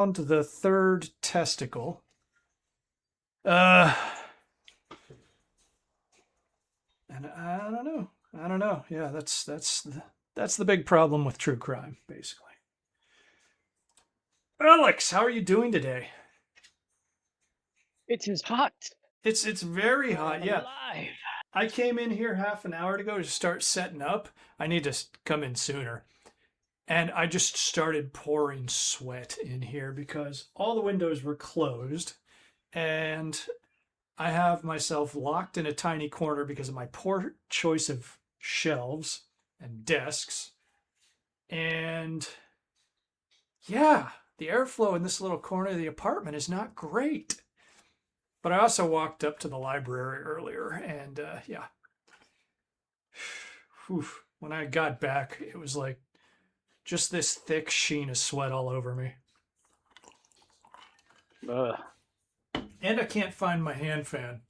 On to the third testicle. Uh, and I don't know. I don't know. Yeah, that's the big problem with true crime, basically. Alex, how are you doing today? It is hot. It's very I hot. am Yeah, alive. I came in here half an hour ago to start setting up. I need to come in sooner. And I just started pouring sweat in here because all the windows were closed and I have myself locked in a tiny corner because of my poor choice of shelves and desks. And yeah, the airflow in this little corner of the apartment is not great. But I also walked up to the library earlier and yeah, whew, when I got back, it was like just this thick sheen of sweat all over me. Ugh. And I can't find my hand fan.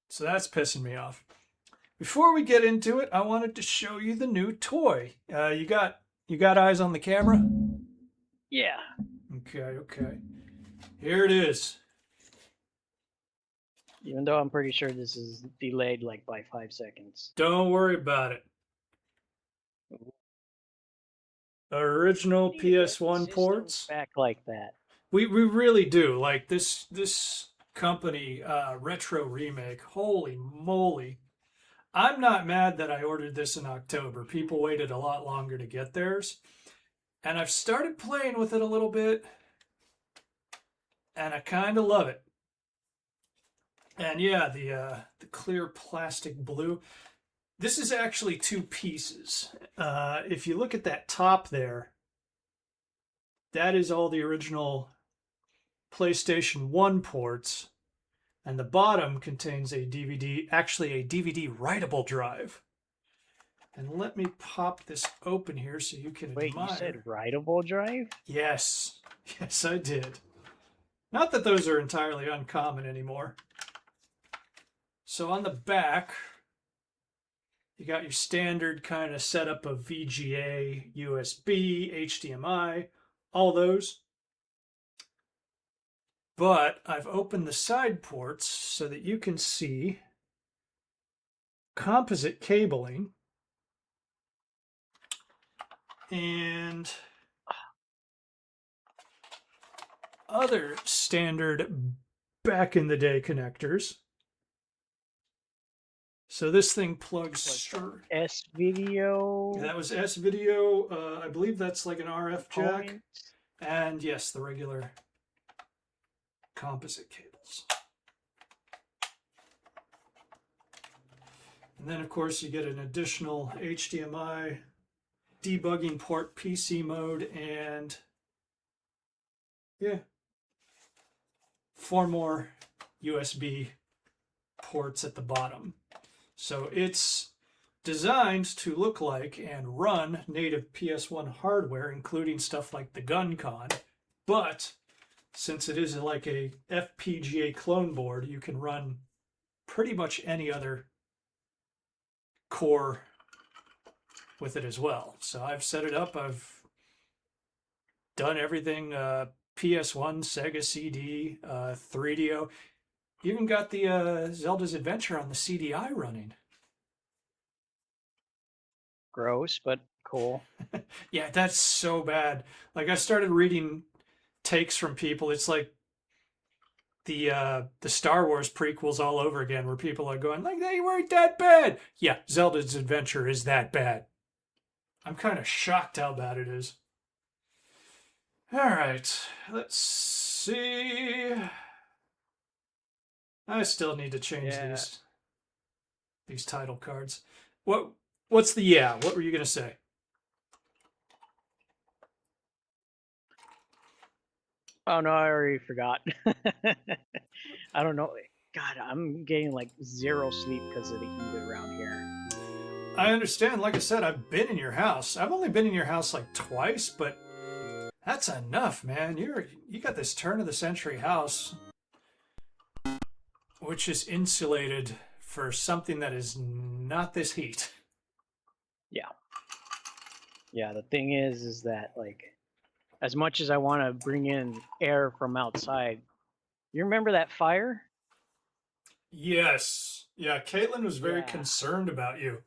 So that's pissing me off. Before we get into it, I wanted to show you the new toy. You got eyes on the camera? Yeah. Okay. Here it is. Even though I'm pretty sure this is delayed like by 5 seconds. Don't worry about it. Original We need to get PS1 systems ports. back like that. We really do. Like this company, Retro Remake. Holy moly. I'm not mad that I ordered this in October. People waited a lot longer to get theirs. And I've started playing with it a little bit, and I kind of love it. And yeah, the clear plastic blue. This is actually two pieces. If you look at that top there, that is all the original PlayStation 1 ports, and the bottom contains a DVD, actually a DVD writable drive. And let me pop this open here so you can Wait, you admire. said writable drive? Yes, yes, I did. Not that those are entirely uncommon anymore. So on the back, you got your standard kind of setup of VGA, USB, HDMI, all those. But I've opened the side ports so that you can see composite cabling and other standard back in the day connectors. So this thing plugs straight. S video. That was S video. I believe that's like an RF jack. Point. And yes, the regular composite cables. And then, of course, you get an additional HDMI debugging port, PC mode, and yeah, 4 more USB ports at the bottom. So it's designed to look like and run native PS1 hardware, including stuff like the GunCon. But since it is like a FPGA clone board, you can run pretty much any other core with it as well. So I've set it up. I've done everything PS1, Sega CD, 3DO. Even got the Zelda's Adventure on the CDI running. Gross, but cool. Yeah, that's so bad. Like I started reading takes from people. It's like the Star Wars prequels all over again, where people are going like they weren't that bad. Yeah, Zelda's Adventure is that bad. I'm kind of shocked how bad it is. All right, let's see. I still need to change Yeah. these title cards. What's the yeah? What were you gonna say? Oh no, I already forgot. I don't know. God, I'm getting like zero sleep because of the heat around here. I understand. Like I said, I've been in your house. I've only been in your house like twice, but that's enough, man. You got this turn of the century house, which is insulated for something that is not this heat. Yeah. Yeah, the thing is that like as much as I want to bring in air from outside. You remember that fire? Yes. Yeah, Caitlin was very Yeah. concerned about you.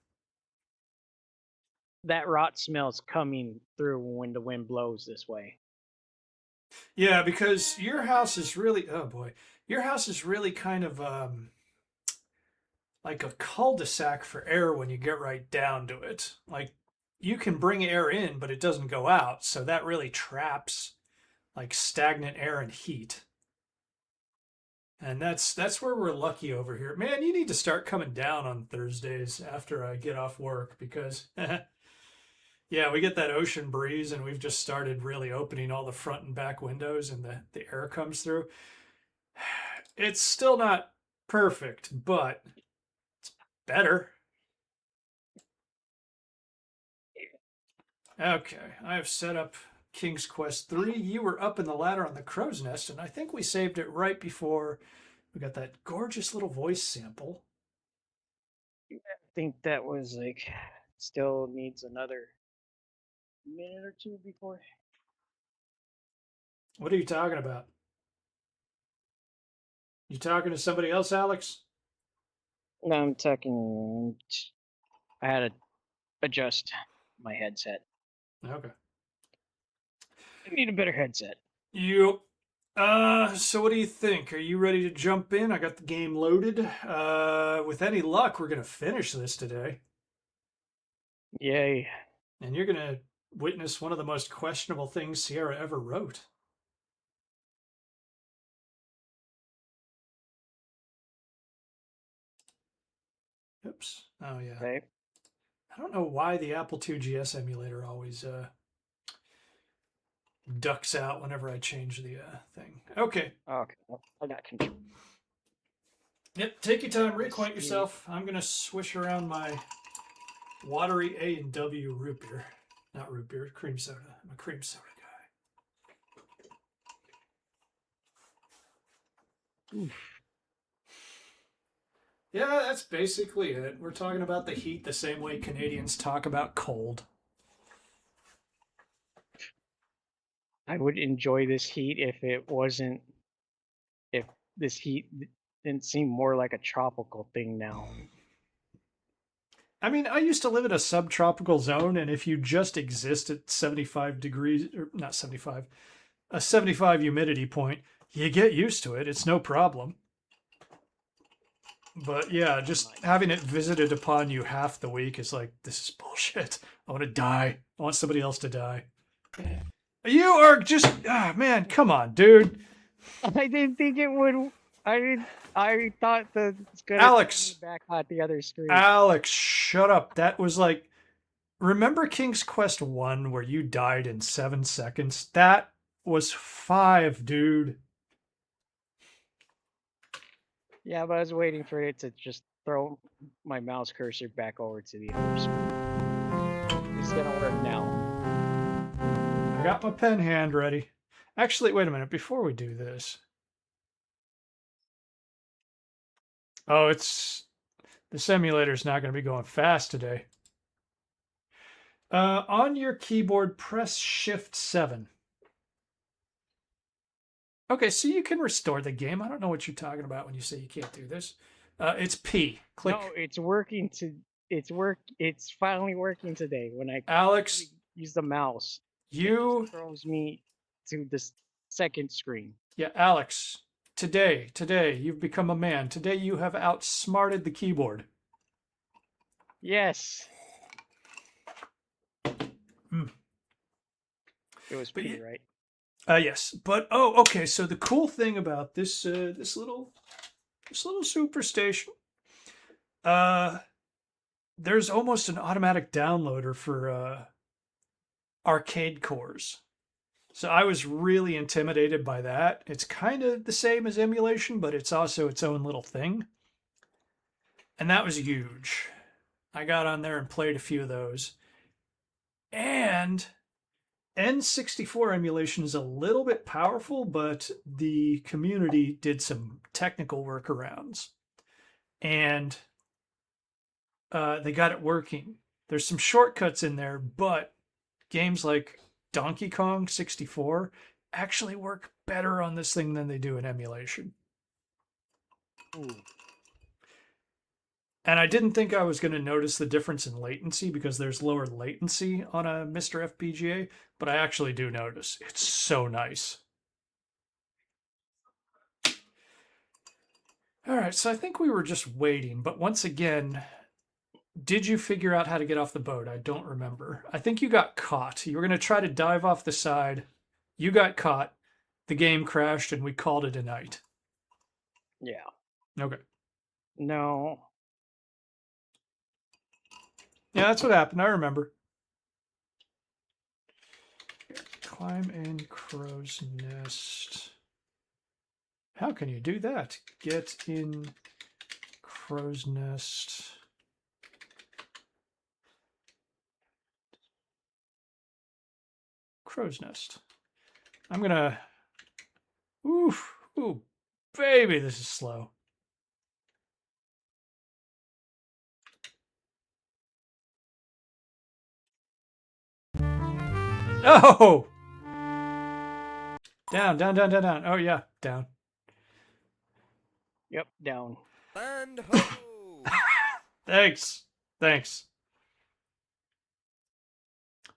That rot smell's coming through when the wind blows this way. Yeah, because your house is really, oh boy, your house is really kind of like a cul-de-sac for air when you get right down to it. Like you can bring air in, but it doesn't go out, so that really traps like stagnant air and heat. And that's where we're lucky over here. Man, you need to start coming down on Thursdays after I get off work because yeah, we get that ocean breeze and we've just started really opening all the front and back windows and the air comes through. It's still not perfect, but it's better. Okay, I have set up King's Quest 3. You were up in the ladder on the crow's nest, and I think we saved it right before we got that gorgeous little voice sample. I think that was like still needs another minute or two before. What are you talking about? You talking to somebody else, Alex? No, I'm talking. I had to adjust my headset. Okay. I need a better headset. Yep. So what do you think? Are you ready to jump in? I got the game loaded. With any luck, we're gonna finish this today. Yay. And you're gonna witness one of the most questionable things Sierra ever wrote. Oops. Oh yeah. Okay. I don't know why the Apple IIgs emulator always ducks out whenever I change the thing. Okay. Okay. I got control. Yep. Take your time. Reacquaint yourself. I'm gonna swish around my watery A&W root beer. Not root beer. Cream soda. I'm a cream soda guy. Oof. Yeah, that's basically it. We're talking about the heat the same way Canadians talk about cold. I would enjoy this heat if it wasn't. If this heat didn't seem more like a tropical thing now. I mean, I used to live in a subtropical zone, and if you just exist at 75 degrees, or not 75, a 75 humidity point, you get used to it. It's no problem. But yeah, just having it visited upon you half the week is like, this is bullshit. I want to die. I want somebody else to die. You are just, man, come on, dude. I didn't think it would. I thought that it's gonna Alex, back on the other screen. Alex, shut up. That was like, remember King's Quest 1 where you died in 7 seconds? That was 5, dude. Yeah, but I was waiting for it to just throw my mouse cursor back over to the other screen. It's gonna work now. I got my pen hand ready. Actually, wait a minute. Before we do this. Oh, the simulator's not going to be going fast today. On your keyboard, press Shift 7. Okay, so you can restore the game. I don't know what you're talking about when you say you can't do this. It's P. Click. No, it's working It's finally working today. When I Alex, use the mouse, you it just throws me to the second screen. Yeah, Alex. Today, you've become a man. Today, you have outsmarted the keyboard. Yes. Mm. It was P, right? Yes, but okay. So the cool thing about this this little superstation, there's almost an automatic downloader for arcade cores. So I was really intimidated by that. It's kind of the same as emulation, but it's also its own little thing. And that was huge. I got on there and played a few of those. And N64 emulation is a little bit powerful, but the community did some technical workarounds. And they got it working. There's some shortcuts in there, but games like Donkey Kong 64 actually work better on this thing than they do in emulation. Ooh. And I didn't think I was going to notice the difference in latency because there's lower latency on a Mr. FPGA, but I actually do notice. It's so nice. All right, so I think we were just waiting, but once again, did you figure out how to get off the boat? I don't remember. I think you got caught. You were going to try to dive off the side. You got caught. The game crashed, and we called it a night. Yeah. Okay. No. Yeah, that's what happened. I remember. Climb in crow's nest. How can you do that? Get in crow's nest. Crow's nest. I'm gonna. Oof. Ooh, baby, this is slow. Oh! Down, down, down, down, down. Oh, yeah, down. Yep, down. Land ho! Thanks. Thanks.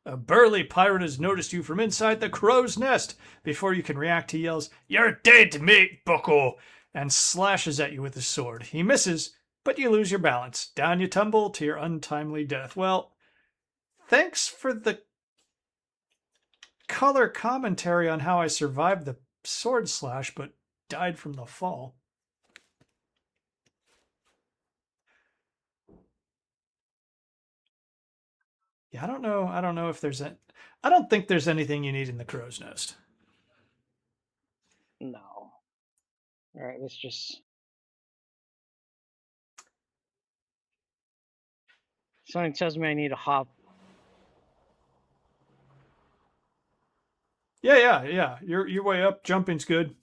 A burly pirate has noticed you from inside the crow's nest. Before you can react, he yells, "You're dead, mate, bucko!" and slashes at you with his sword. He misses, but you lose your balance. Down you tumble to your untimely death. Well, thanks for the color commentary on how I survived the sword slash, but died from the fall. Yeah, I don't know. I don't know if there's a. I don't think there's anything you need in the crow's nest. No. All right, let's just. Something tells me I need to hop. Yeah. Your way up. Jumping's good.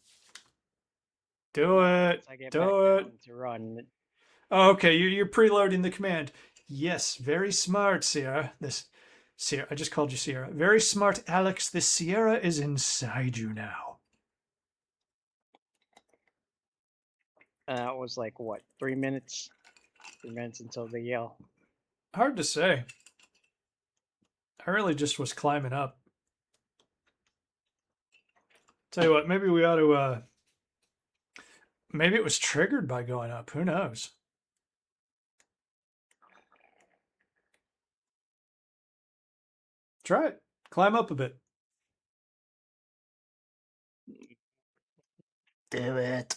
Do it. Once I get Do back it. down to run. Oh, okay, you're preloading the command. Yes, very smart, Sierra. Sierra, I just called you Sierra. Very smart, Alex. The Sierra is inside you now. That was like what, 3 minutes? 3 minutes until the yell. Hard to say. I really just was climbing up. Tell you what, maybe we ought to. Maybe it was triggered by going up. Who knows? Try it. Climb up a bit. Do it.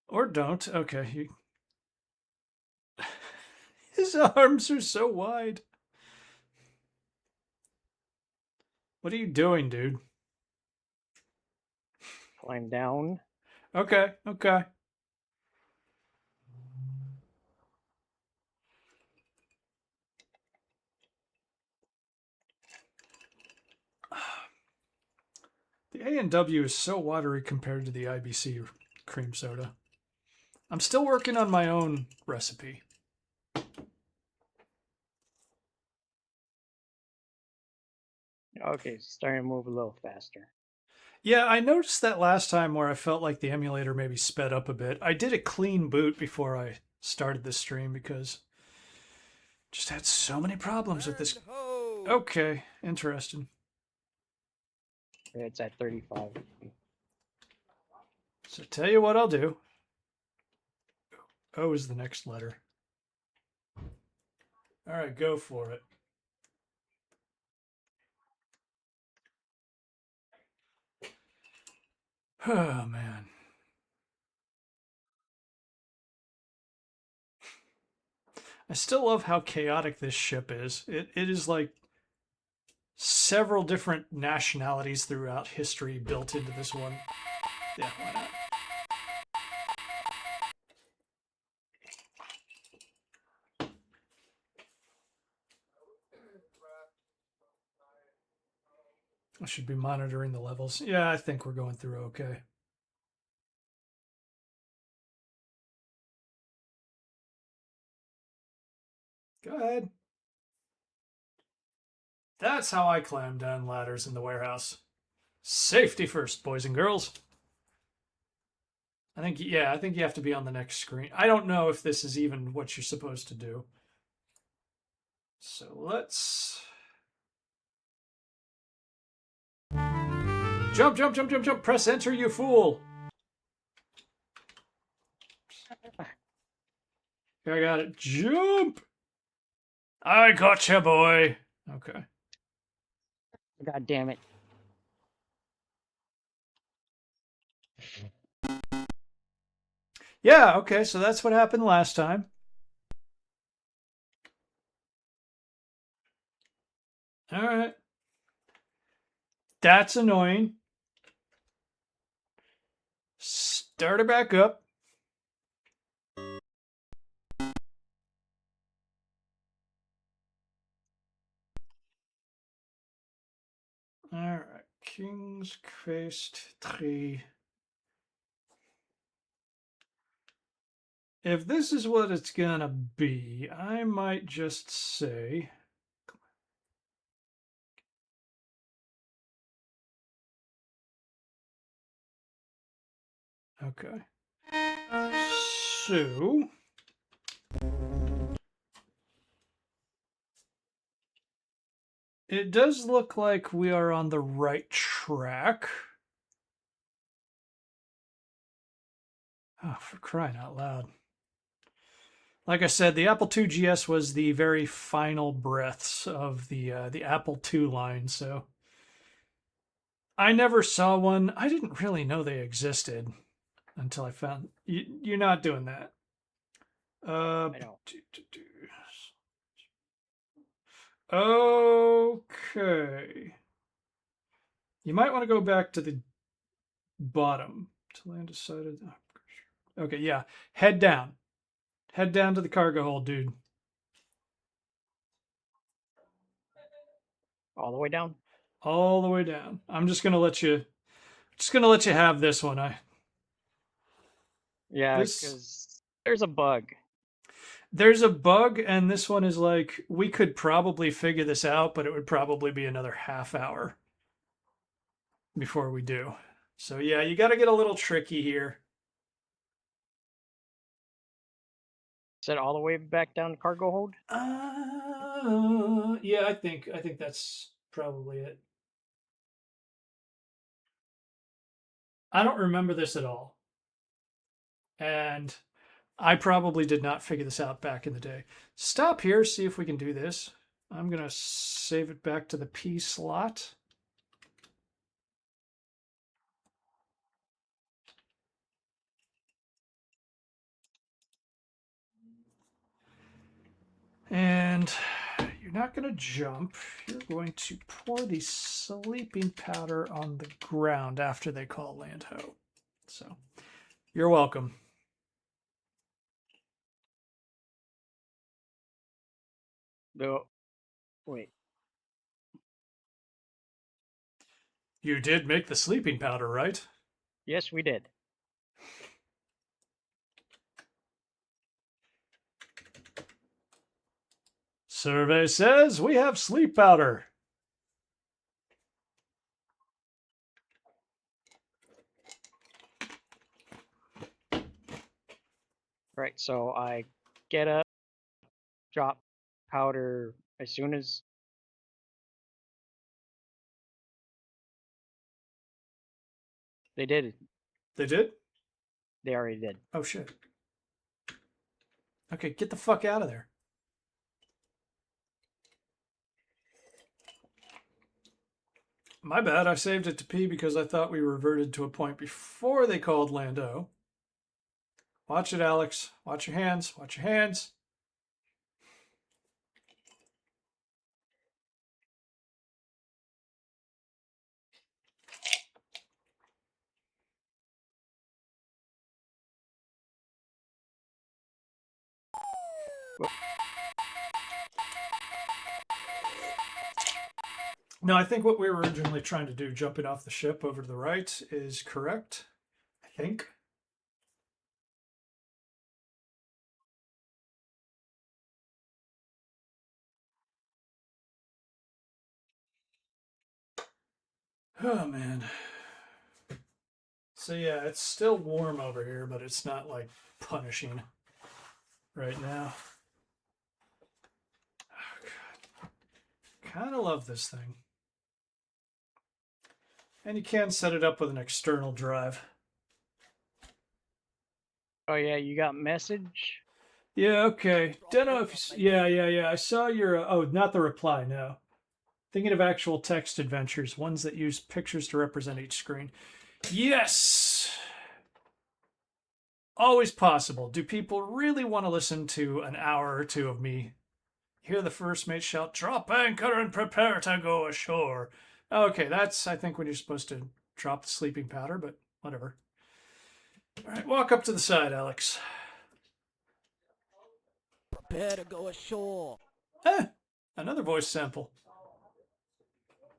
Or don't. Okay. His arms are so wide. What are you doing, dude? Climb down. Okay. The A&W is so watery compared to the IBC cream soda. I'm still working on my own recipe. Okay, starting to move a little faster. Yeah, I noticed that last time where I felt like the emulator maybe sped up a bit. I did a clean boot before I started the stream because just had so many problems with this. Land ho! Okay, interesting. It's at 35. So tell you what I'll do. O is the next letter. All right, go for it. Oh, man. I still love how chaotic this ship is. It is like several different nationalities throughout history built into this one. Yeah, why not? I should be monitoring the levels. Yeah, I think we're going through okay. Go ahead. That's how I climb down ladders in the warehouse. Safety first, boys and girls. I think you have to be on the next screen. I don't know if this is even what you're supposed to do. So let's... Jump, jump, jump, jump, jump. Press enter, you fool. Here, I got it. Jump. I gotcha, boy. Okay. God damn it. Yeah, okay, so that's what happened last time. All right. That's annoying. Start it back up. All right. King's Quest 3. If this is what it's gonna be, I might just say... Okay. So... It does look like we are on the right track. Oh, for crying out loud. Like I said, the Apple II GS was the very final breaths of the Apple II line, so I never saw one. I didn't really know they existed until I found... You're not doing that. I know. Okay. You might want to go back to the bottom. Till I decided... Okay, yeah. Head down. Head down to the cargo hold, dude. All the way down? All the way down. I'm just gonna let you have this one. Yeah, because there's a bug. There's a bug, and this one is like, we could probably figure this out, but it would probably be another half hour before we do. So yeah, you got to get a little tricky here. Is that all the way back down cargo hold? Yeah, I think that's probably it. I don't remember this at all. And I probably did not figure this out back in the day. Stop here, see if we can do this. I'm going to save it back to the P slot. And you're not going to jump. You're going to pour the sleeping powder on the ground after they call land ho. So, you're welcome. No. Wait. You did make the sleeping powder, right? Yes, we did. Survey says we have sleep powder. Right, so I get up, drop powder as soon as... They did. They did? They already did. Oh, shit. Okay, get the fuck out of there. My bad, I saved it to P because I thought we reverted to a point before they called Lando. Watch it, Alex. Watch your hands. Watch your hands. No, I think what we were originally trying to do, jumping off the ship over to the right, is correct. I think. Oh, man. So, yeah, it's still warm over here, but it's not, like, punishing right now. Oh, God. Kind of love this thing. And you can set it up with an external drive. Oh yeah, you got message? Yeah, okay. Don't know if you... Yeah. I saw your... oh, not the reply, no. Thinking of actual text adventures, ones that use pictures to represent each screen. Yes! Always possible. Do people really want to listen to an hour or two of me hear the first mate shout, "Drop anchor and prepare to go ashore"? Okay, that's, I think, when you're supposed to drop the sleeping powder, but whatever. All right, walk up to the side, Alex. Prepare to go ashore. Another voice sample.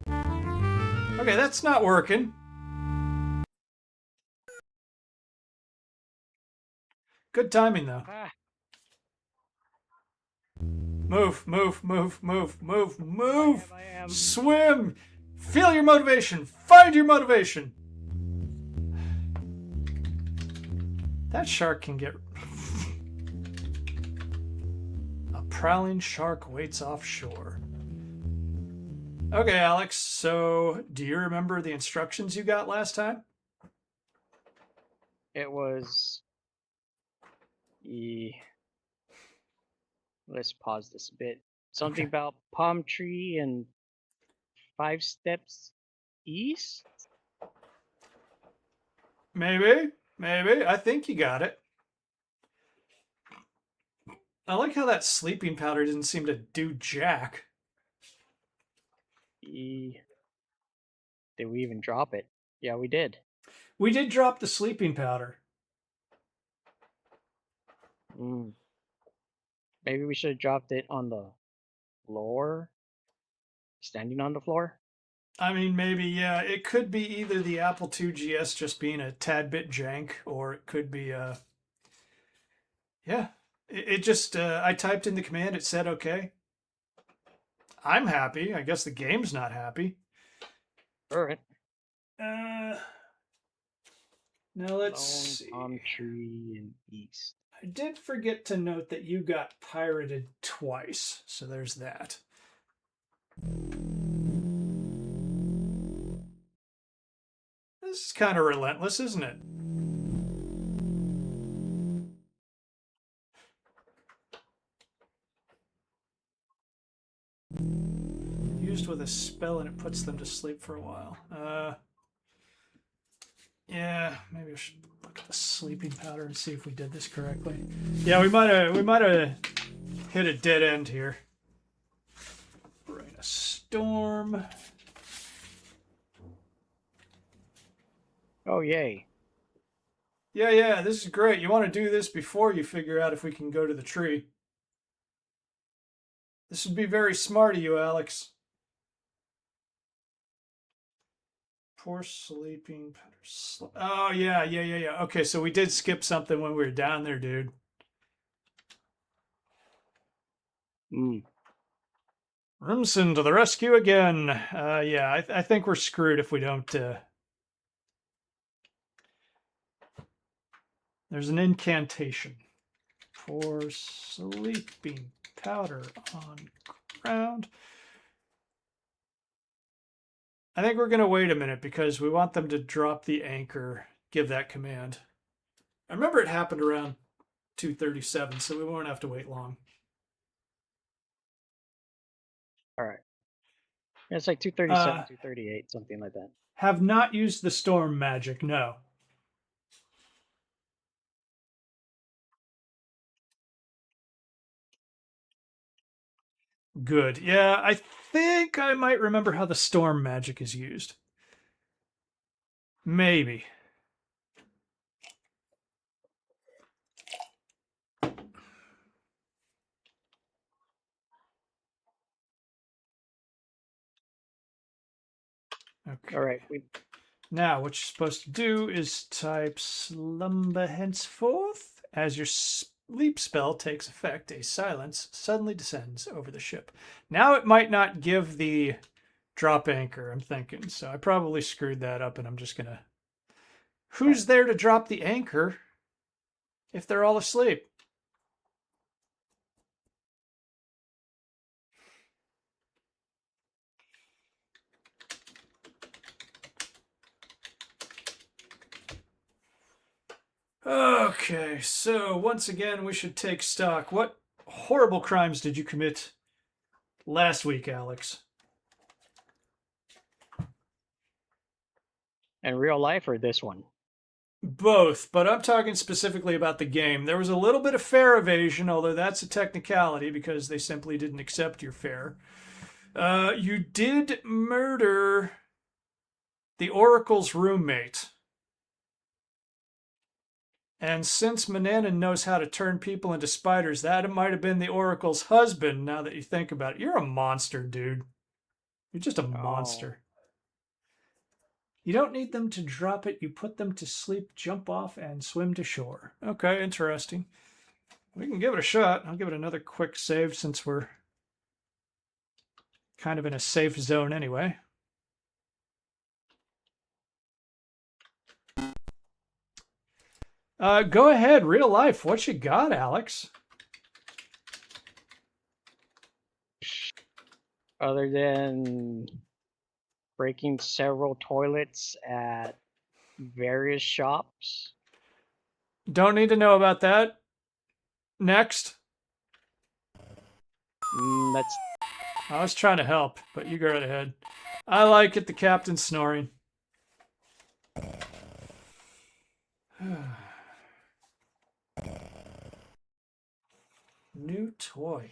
Okay, that's not working. Good timing, though. Ah, Move. I am. Swim. Feel your motivation. Find your motivation. That shark can get... A prowling shark waits offshore. Okay, Alex, so do you remember the instructions you got last time? It was. Let's pause this a bit. Something Okay. about palm tree and 5 steps east? Maybe. I think you got it. I like how that sleeping powder didn't seem to do jack. Did we even drop it? Yeah, we did. We did drop the sleeping powder. Maybe we should have dropped it on the floor? Standing on the floor? I mean, maybe, yeah. It could be either the Apple II GS just being a tad bit jank, or it could be, yeah. It just, I typed in the command, it said okay. I'm happy. I guess the game's not happy. Alright. Now let's see. Palm tree and east. I did forget to note that you got pirated twice, so there's that. This is kind of relentless, isn't it? Used with a spell and it puts them to sleep for a while. Yeah, maybe I should look at the sleeping powder and see if we did this correctly. Yeah, we might have hit a dead end here. Bring a storm. Oh, yay. Yeah, this is great. You want to do this before you figure out if we can go to the tree. This would be very smart of you, Alex. Poor sleeping powder. Oh, yeah. Okay, so we did skip something when we were down there, dude. Rimson to the rescue again. Yeah, I think we're screwed if we don't... There's an incantation. Pour sleeping powder on ground. I think we're going to wait a minute because we want them to drop the anchor, give that command. I remember it happened around 2:37, so we won't have to wait long. Alright. It's like 2:37, 2:38, something like that. Have not used the storm magic, no. Good. Yeah, I think I might remember how the storm magic is used. Maybe. Okay. Alright, Now, what you're supposed to do is type slumber henceforth. As your sleep spell takes effect, a silence suddenly descends over the ship. Now it might not give the drop anchor, I'm thinking. So I probably screwed that up, and I'm just going to... Who's there to drop the anchor if they're all asleep? Okay, so once again, we should take stock. What horrible crimes did you commit last week, Alex? In real life or this one? Both, but I'm talking specifically about the game. There was a little bit of fare evasion, although that's a technicality because they simply didn't accept your fare. You did murder the Oracle's roommate. And since Mananan knows how to turn people into spiders, that might have been the Oracle's husband, now that you think about it. You're a monster, dude. You're just a monster. You don't need them to drop it. You put them to sleep, jump off, and swim to shore. Okay, interesting. We can give it a shot. I'll give it another quick save since we're kind of in a safe zone anyway. Go ahead, real life. What you got, Alex? Other than breaking several toilets at various shops. Don't need to know about that. Next. That's... I was trying to help, but you go right ahead. I like it, the captain's snoring. New toy.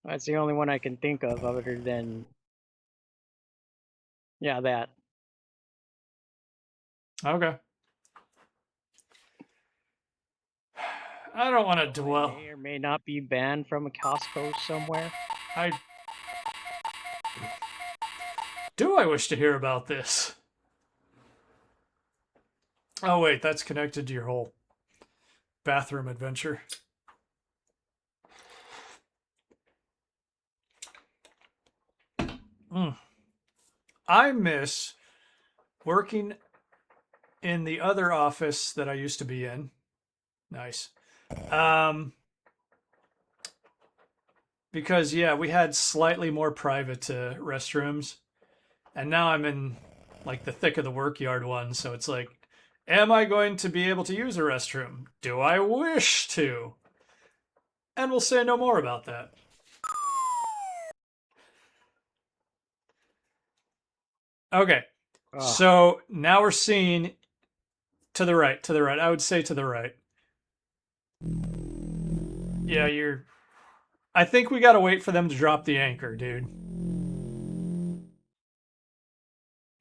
That's the only one I can think of other than... Yeah, that. Okay. I don't want to dwell. May or may not be banned from a Costco somewhere. Do I wish to hear about this? Oh wait, that's connected to your whole bathroom adventure. I miss working in the other office that I used to be in. Nice. Because, yeah, we had slightly more private restrooms. And now I'm in, like, the thick of the work yard one. So it's like, am I going to be able to use a restroom? Do I wish to? And we'll say no more about that. Okay. So now we're seeing to the right. I would say to the right. Yeah, I think we gotta wait for them to drop the anchor, dude.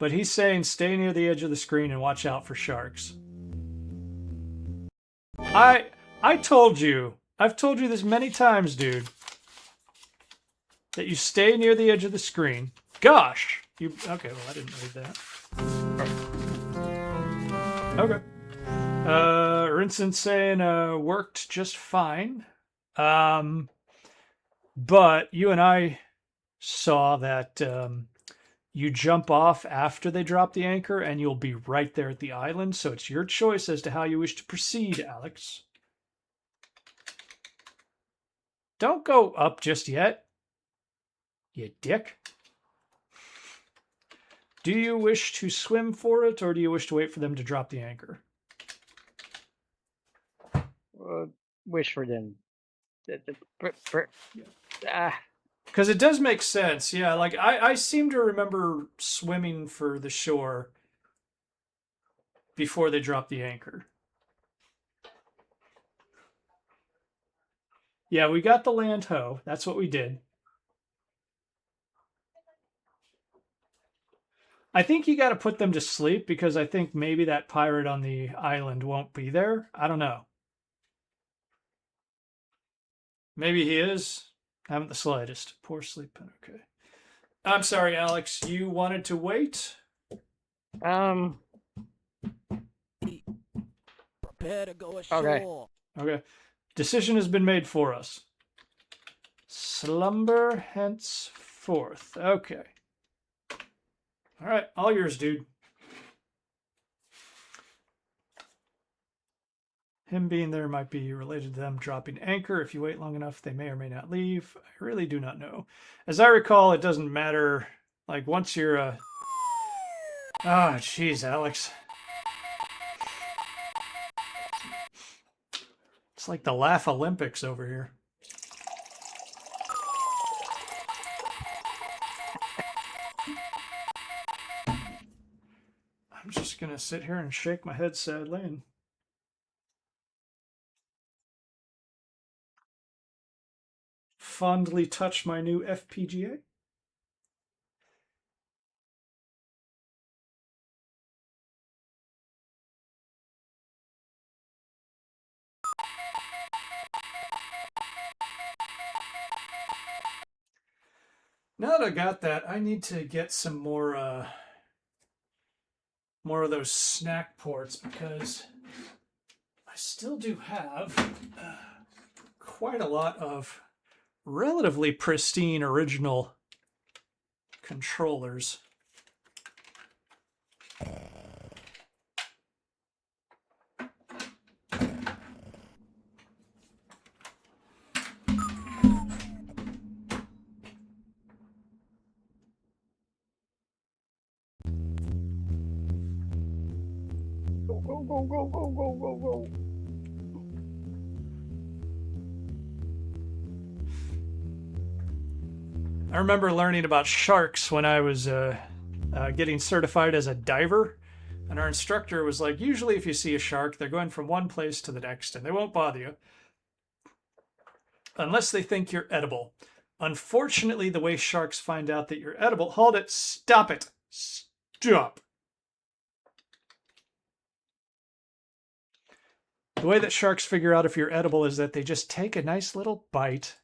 But he's saying stay near the edge of the screen and watch out for sharks. I told you. I've told you this many times, dude. That you stay near the edge of the screen. Gosh! Okay, well, I didn't read that. Okay. Rinson saying worked just fine. But you and I saw that you jump off after they drop the anchor and you'll be right there at the island. So it's your choice as to how you wish to proceed, Alex. Don't go up just yet, you dick. Do you wish to swim for it, or do you wish to wait for them to drop the anchor? Wish for them. Because it does make sense, yeah. Like, I seem to remember swimming for the shore before they dropped the anchor. Yeah, we got the land hoe. That's what we did. I think you got to put them to sleep because I think maybe that pirate on the island won't be there. I don't know. Maybe he is. I haven't the slightest. Poor sleeping. Okay. I'm sorry, Alex. You wanted to wait? Prepare to go ashore. Okay. Decision has been made for us. Slumber henceforth. Okay. All right, all yours, dude. Him being there might be related to them dropping anchor. If you wait long enough, they may or may not leave. I really do not know. As I recall, it doesn't matter. Like, once you're a... Oh, jeez, Alex. It's like the Laugh Olympics over here. I'm just going to sit here and shake my head sadly and... fondly touch my new FPGA. Now that I got that, I need to get some more of those snack ports because I still do have quite a lot of relatively pristine original controllers. Go. I remember learning about sharks when I was getting certified as a diver. And our instructor was like, usually if you see a shark, they're going from one place to the next and they won't bother you unless they think you're edible. Unfortunately, the way sharks find out that you're edible... Hold it. Stop it. Stop. The way that sharks figure out if you're edible is that they just take a nice little bite.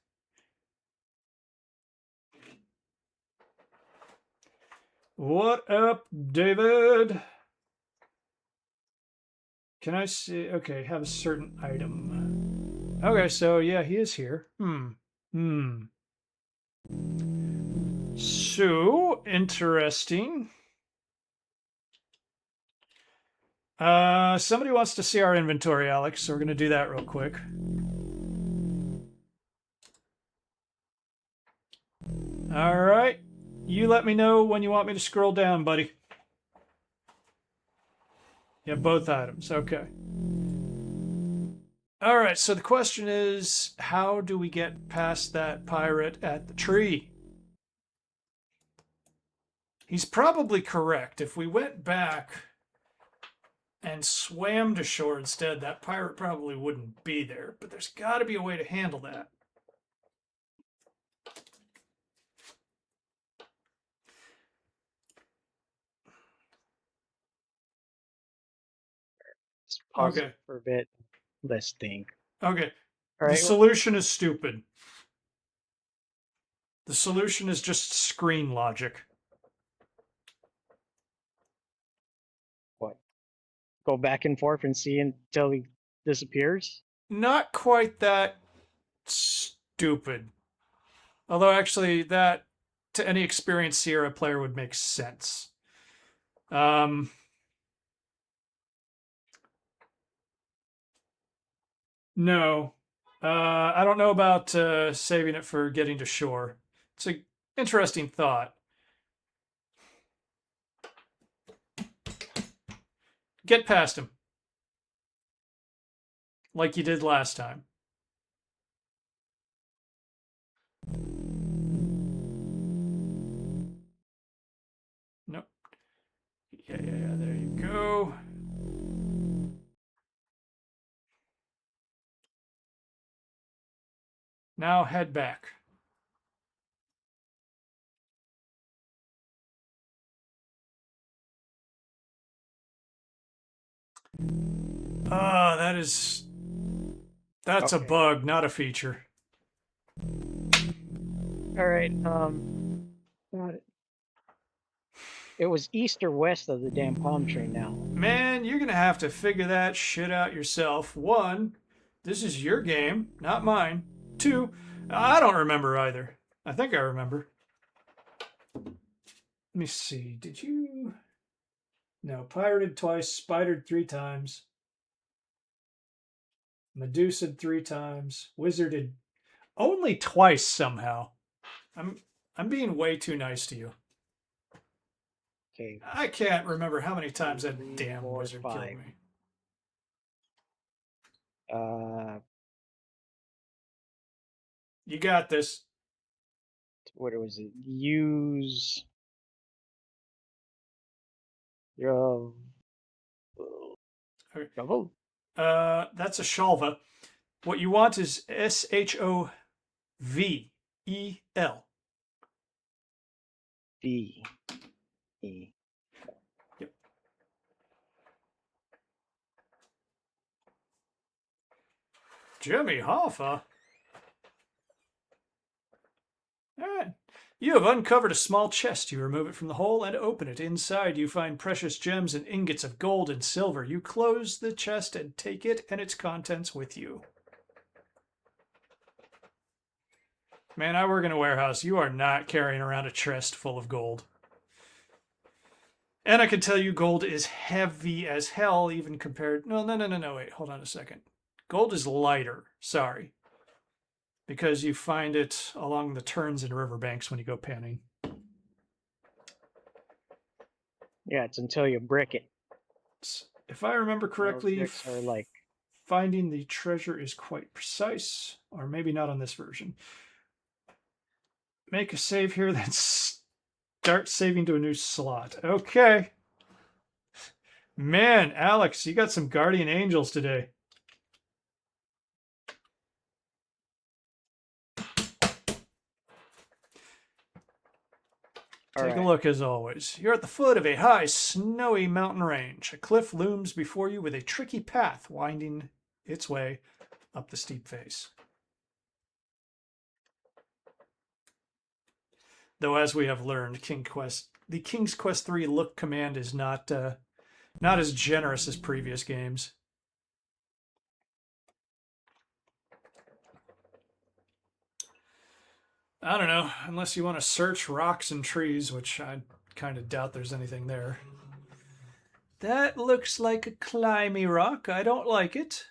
What up, David? Can I see? Okay, have a certain item. Okay, so yeah, he is here. So interesting. Somebody wants to see our inventory, Alex, so we're going to do that real quick. All right. You let me know when you want me to scroll down, buddy. You have both items. Okay. All right, so the question is, how do we get past that pirate at the tree? He's probably correct. If we went back and swam to shore instead, that pirate probably wouldn't be there. But there's got to be a way to handle that. Pause Okay. for a bit. Let's think. Okay. All right. The solution is stupid. The solution is just screen logic. What? Go back and forth and see until he disappears? Not quite that stupid. Although actually that, to any experienced Sierra player, would make sense. No. I don't know about saving it for getting to shore. It's an interesting thought. Get past him. Like you did last time. Nope. Yeah, there you go. Now head back. That's Okay. a bug, not a feature. All right. Got it. It was east or west of the damn palm tree now. Man, you're gonna have to figure that shit out yourself. One, this is your game, not mine. Two, I don't remember either. I think I remember. Let me see. Did you? No. Pirated twice. Spidered 3 times. Medusa'd 3 times. Wizarded only twice somehow. I'm being way too nice to you. Okay. I can't remember how many times that 3, damn 4, wizard 5. killed me. You got this. What was it? Use your Okay. shovel. That's a shalva. What you want is SHOVEL. D. E. Yep. Jimmy Hoffa. All right. You have uncovered a small chest. You remove it from the hole and open it. Inside, you find precious gems and ingots of gold and silver. You close the chest and take it and its contents with you. Man, I work in a warehouse. You are not carrying around a chest full of gold. And I can tell you gold is heavy as hell, even compared... No, wait, hold on a second. Gold is lighter, sorry. Because you find it along the turns and riverbanks when you go panning. Yeah, it's until you brick it. If I remember correctly, bricks are like finding the treasure is quite precise. Or maybe not on this version. Make a save here, then start saving to a new slot. Okay. Man, Alex, you got some guardian angels today. Take a look as always. You're at the foot of a high, snowy mountain range. A cliff looms before you with a tricky path winding its way up the steep face. Though, as we have learned, the King's Quest III look command is not as generous as previous games. I don't know, unless you want to search rocks and trees, which I kind of doubt there's anything there. That looks like a climby rock. I don't like it.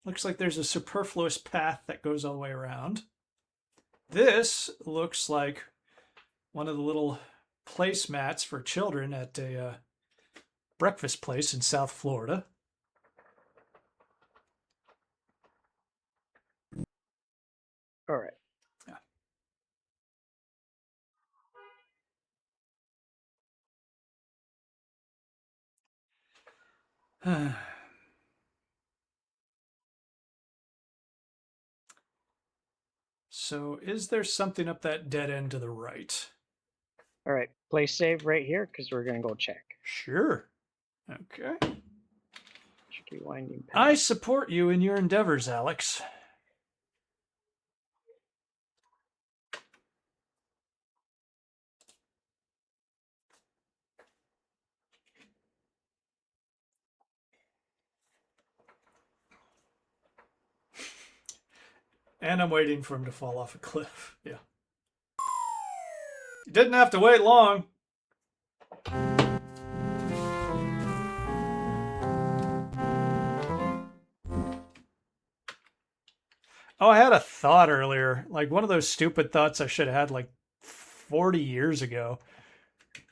Looks like there's a superfluous path that goes all the way around. This looks like one of the little placemats for children at a breakfast place in South Florida. all right. Yeah. So, is there something up that dead end to the right? All right. Place save right here because we're gonna go check. Sure. Okay. Tricky winding path. I support you in your endeavors, Alex. And I'm waiting for him to fall off a cliff. Yeah. You didn't have to wait long. Oh, I had a thought earlier. Like one of those stupid thoughts I should have had like 40 years ago.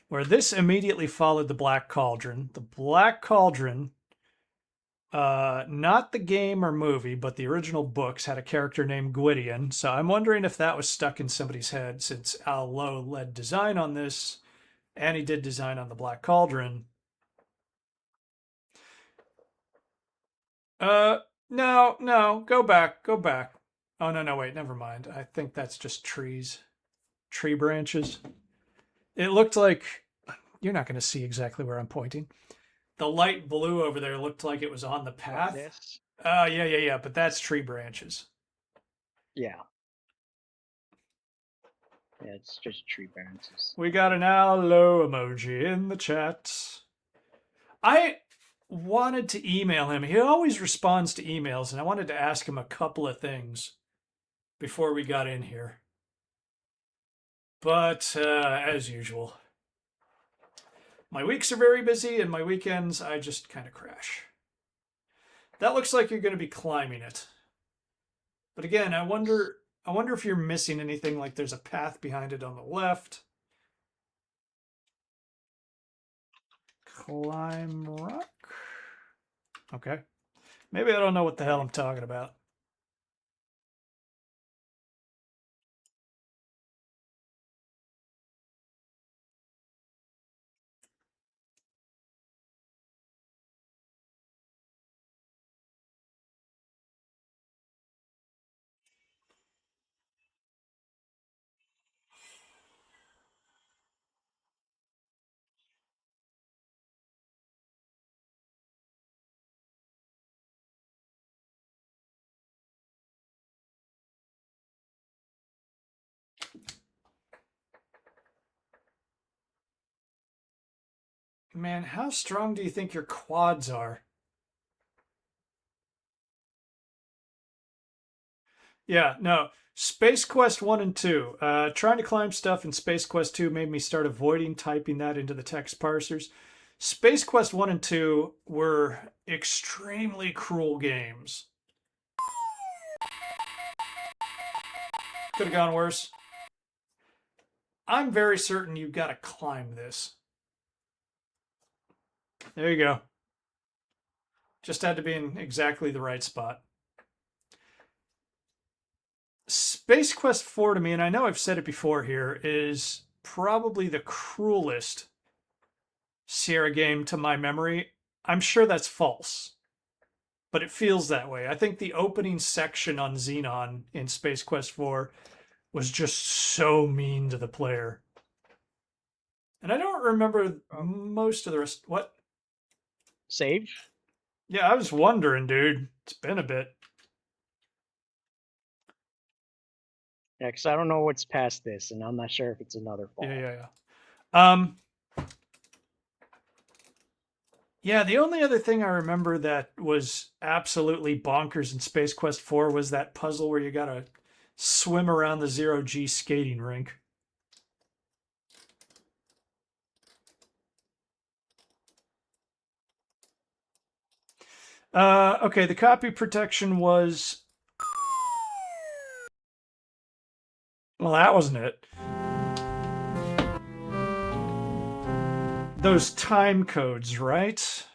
Where this immediately followed the Black Cauldron. The Black Cauldron, not the game or movie, but the original books had a character named Gwydion. So I'm wondering if that was stuck in somebody's head since Al Lowe led design on this, and he did design on the Black Cauldron. No, go back. Oh, no, wait, never mind. I think that's just trees. Tree branches. It looked like, you're not going to see exactly where I'm pointing. The light blue over there looked like it was on the path. This? Yeah, but that's tree branches. Yeah. Yeah, it's just tree branches. We got an aloe emoji in the chat. I wanted to email him. He always responds to emails, and I wanted to ask him a couple of things before we got in here. But as usual, my weeks are very busy, and my weekends I just kind of crash. That looks like you're going to be climbing it. But again, I wonder if you're missing anything, like there's a path behind it on the left. Climb rock. Okay. Maybe I don't know what the hell I'm talking about. Man, how strong do you think your quads are? Yeah, no. Space Quest 1 and 2. Trying to climb stuff in Space Quest 2 made me start avoiding typing that into the text parsers. Space Quest 1 and 2 were extremely cruel games. Could have gone worse. I'm very certain you've got to climb this. There you go. Just had to be in exactly the right spot. Space Quest 4 to me, and I know I've said it before here, is probably the cruelest Sierra game to my memory. I'm sure that's false, but it feels that way. I think the opening section on Xenon in Space Quest 4 was just so mean to the player. And I don't remember most of the rest. What? Save? Yeah, I was wondering, dude. It's been a bit. Yeah, because I don't know what's past this, and I'm not sure if it's another fall. Yeah, the only other thing I remember that was absolutely bonkers in Space Quest 4 was that puzzle where you gotta swim around the zero-G skating rink. Okay, the copy protection was... Well, that wasn't it. Those time codes, right?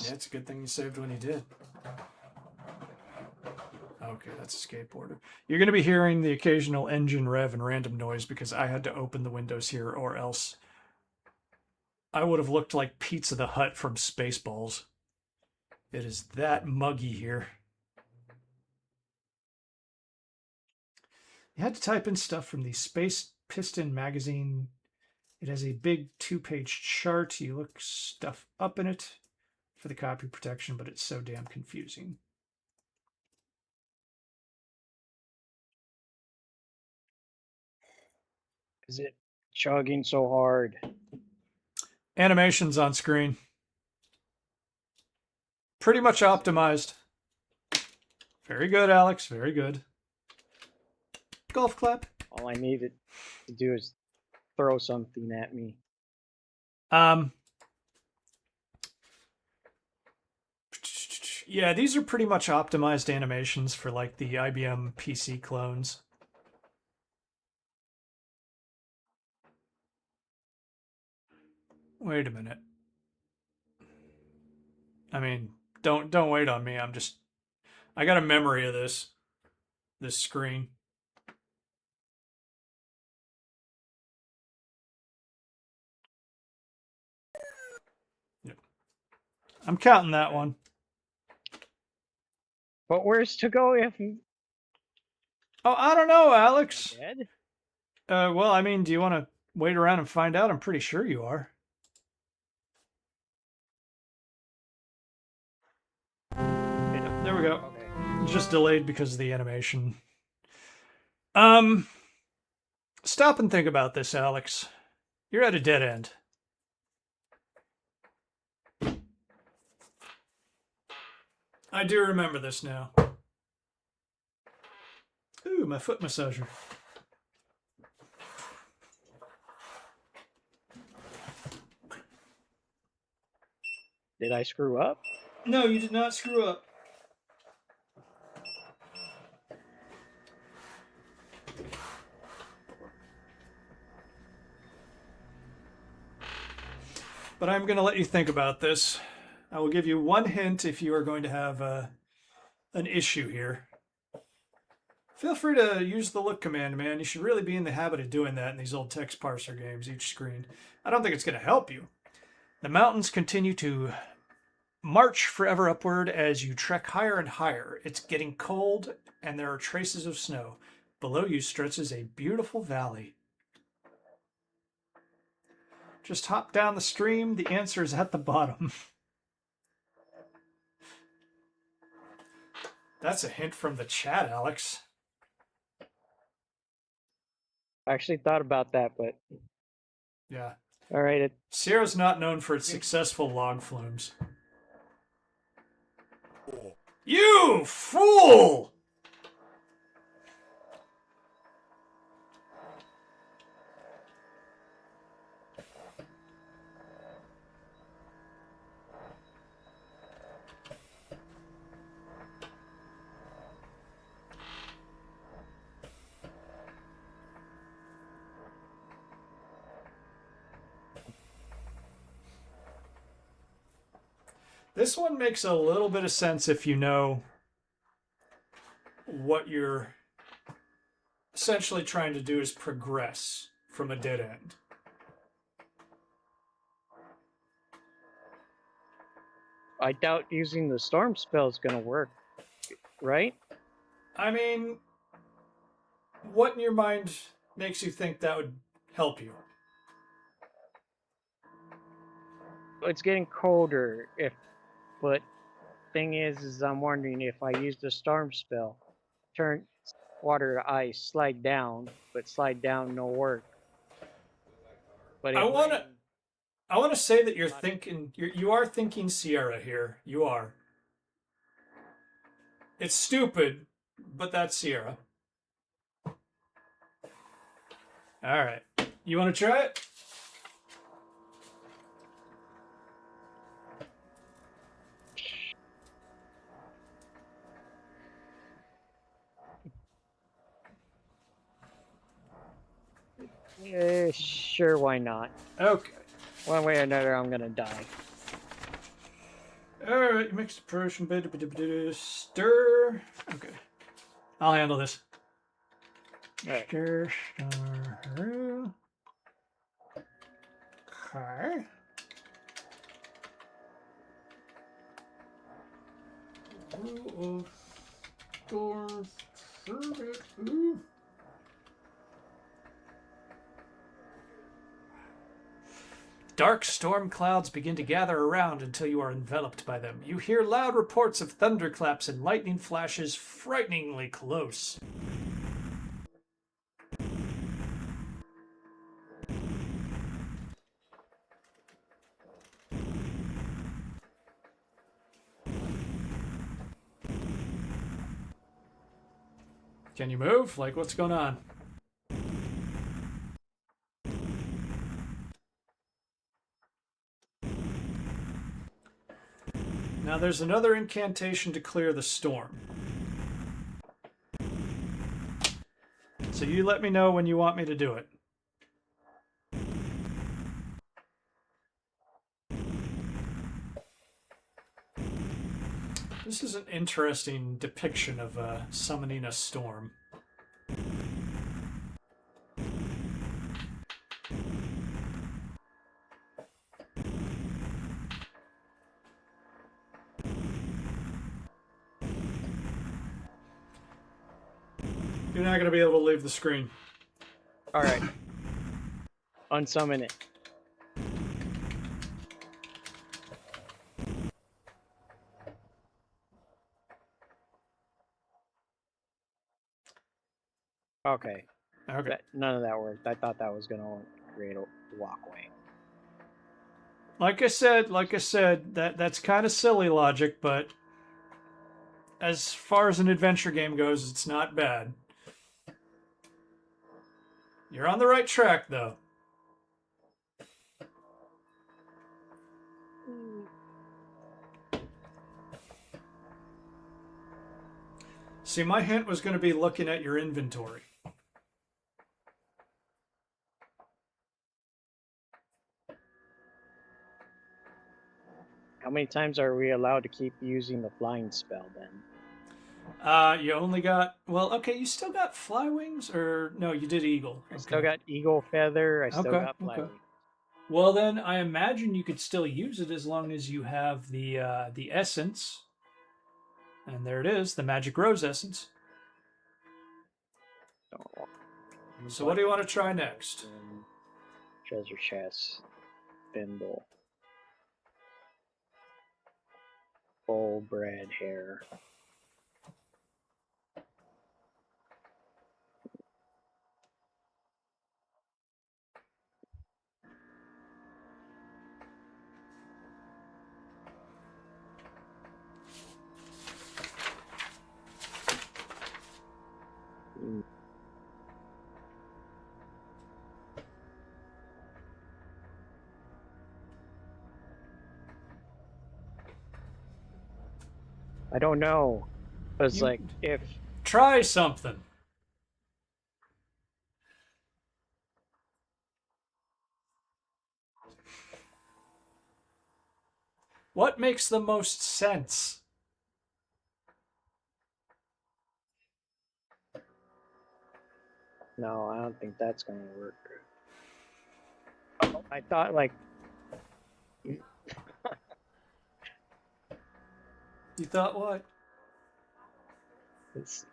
Yeah, it's a good thing you saved when you did. Okay, that's a skateboarder. You're going to be hearing the occasional engine rev and random noise because I had to open the windows here, or else I would have looked like Pizza the Hut from Spaceballs. It is that muggy here. You had to type in stuff from the Space Piston magazine. It has a big 2-page chart. You look stuff up in it for the copy protection, but it's so damn confusing. Is it chugging so hard? Animations on screen. Pretty much optimized. Very good, Alex. Very good. Golf clap. All I needed to do is throw something at me. Yeah, these are pretty much optimized animations for like the IBM PC clones. Wait a minute. I mean, don't wait on me. I got a memory of this screen. Yep. I'm counting that one. But where's to go if Oh, I don't know, Alex. dead? Well, I mean, do you want to wait around and find out? I'm pretty sure you are. we go. Okay. Just delayed because of the animation. Stop and think about this, Alex. You're at a dead end. I do remember this now. Ooh, my foot massager. Did I screw up? No, you did not screw up. But I'm going to let you think about this. I will give you one hint if you are going to have an issue here. Feel free to use the look command, man. You should really be in the habit of doing that in these old text parser games, each screen. I don't think it's going to help you. The mountains continue to march forever upward as you trek higher and higher. It's getting cold, and there are traces of snow. Below you stretches a beautiful valley. Just hop down the stream. The answer is at the bottom. That's a hint from the chat, Alex. I actually thought about that, but Yeah. all right. Sierra's not known for its successful log flumes. You fool! This one makes a little bit of sense if you know what you're essentially trying to do is progress from a dead end. I doubt using the storm spell is going to work, right? I mean, what in your mind makes you think that would help you? It's getting colder. But thing is I'm wondering if I use the storm spell, turn water to ice, slide down, but slide down no work. But I want to say that you are thinking Sierra here. You are. It's stupid, but that's Sierra. All right. You want to try it? Sure, why not? Okay. One way or another, I'm gonna die. All right. You mix the potion. Stir. Okay. I'll handle this. Right. Stir. Stir. Okay. Dark storm clouds begin to gather around until you are enveloped by them. You hear loud reports of thunderclaps and lightning flashes frighteningly close. Can you move? Like, what's going on? Now there's another incantation to clear the storm. So you let me know when you want me to do it. This is an interesting depiction of summoning a storm. You're not going to be able to leave the screen. All right. Unsummon it. Okay. Okay. None of that worked. I thought that was gonna create a walkway. Like I said, that's kind of silly logic, but as far as an adventure game goes, it's not bad. You're on the right track, though. See, my hint was going to be looking at your inventory. How many times are we allowed to keep using the flying spell then? You only got, well, okay, you still got fly wings, or no, you did eagle. I Okay. still got eagle feather. I still Okay, got fly okay. wing. Well, then I imagine you could still use it as long as you have the essence. And there it is, the magic rose essence. Oh, So what do you want to try next? Treasure chest, thimble, full bread hair. I don't know. It's You- like if Try something. What makes the most sense? no, I don't think that's gonna work. I thought like You thought what? it's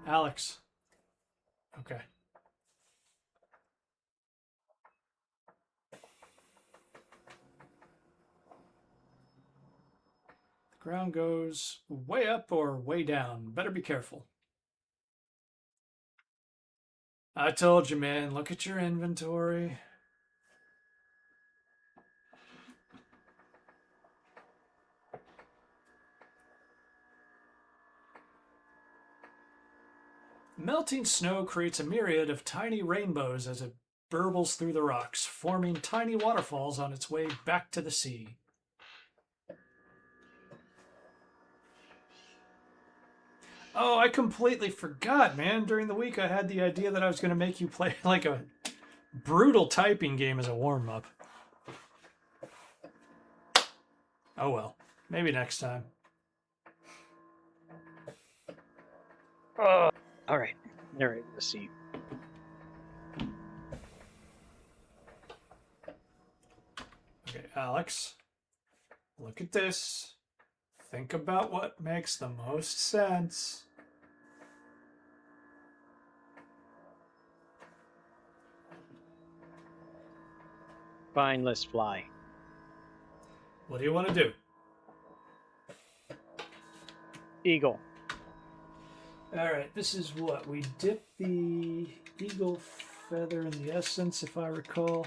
Alex. Okay. The ground goes way up or way down. Better be careful. I told you, man. Look at your inventory. Melting snow creates a myriad of tiny rainbows as it burbles through the rocks, forming tiny waterfalls on its way back to the sea. Oh, I completely forgot, man. During the week, I had the idea that I was going to make you play like a brutal typing game as a warm up. Oh well, maybe next time. all right. All right, let's see. Okay, Alex, look at this. Think about what makes the most sense. Fine, let's fly. What do you want to do? Eagle. All right, this is what we dip the eagle feather in the essence, if I recall.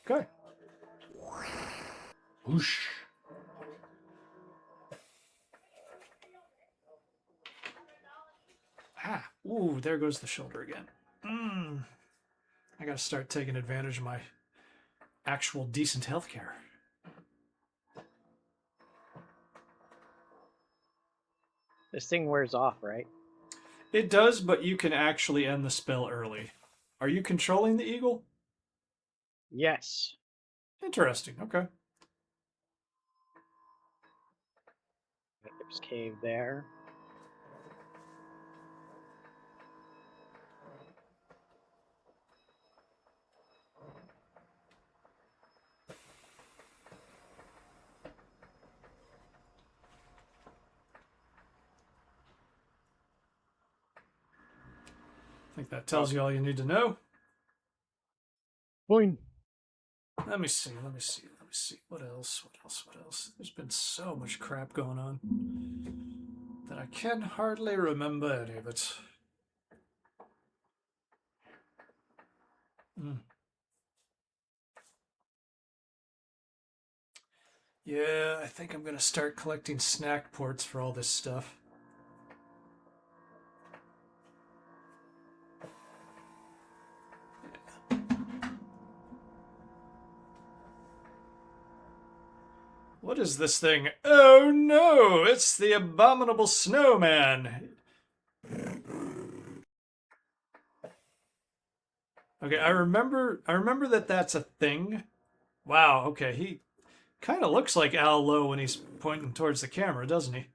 Okay. Whoosh. Ah, ooh, there goes the shoulder again. I gotta start taking advantage of my actual decent healthcare. This thing wears off, right? It does, but you can actually end the spell early. Are you controlling the eagle? Yes. Interesting. Okay. There's cave there. think that tells you all you need to know. Fine. Let me see. What else? There's been so much crap going on that I can hardly remember any of it. Yeah, I think I'm gonna start collecting snack ports for all this stuff. What is this thing? Oh no, it's the abominable snowman. Okay, I remember that that's a thing. Wow, okay, he kind of looks like Al Lowe when he's pointing towards the camera, doesn't he?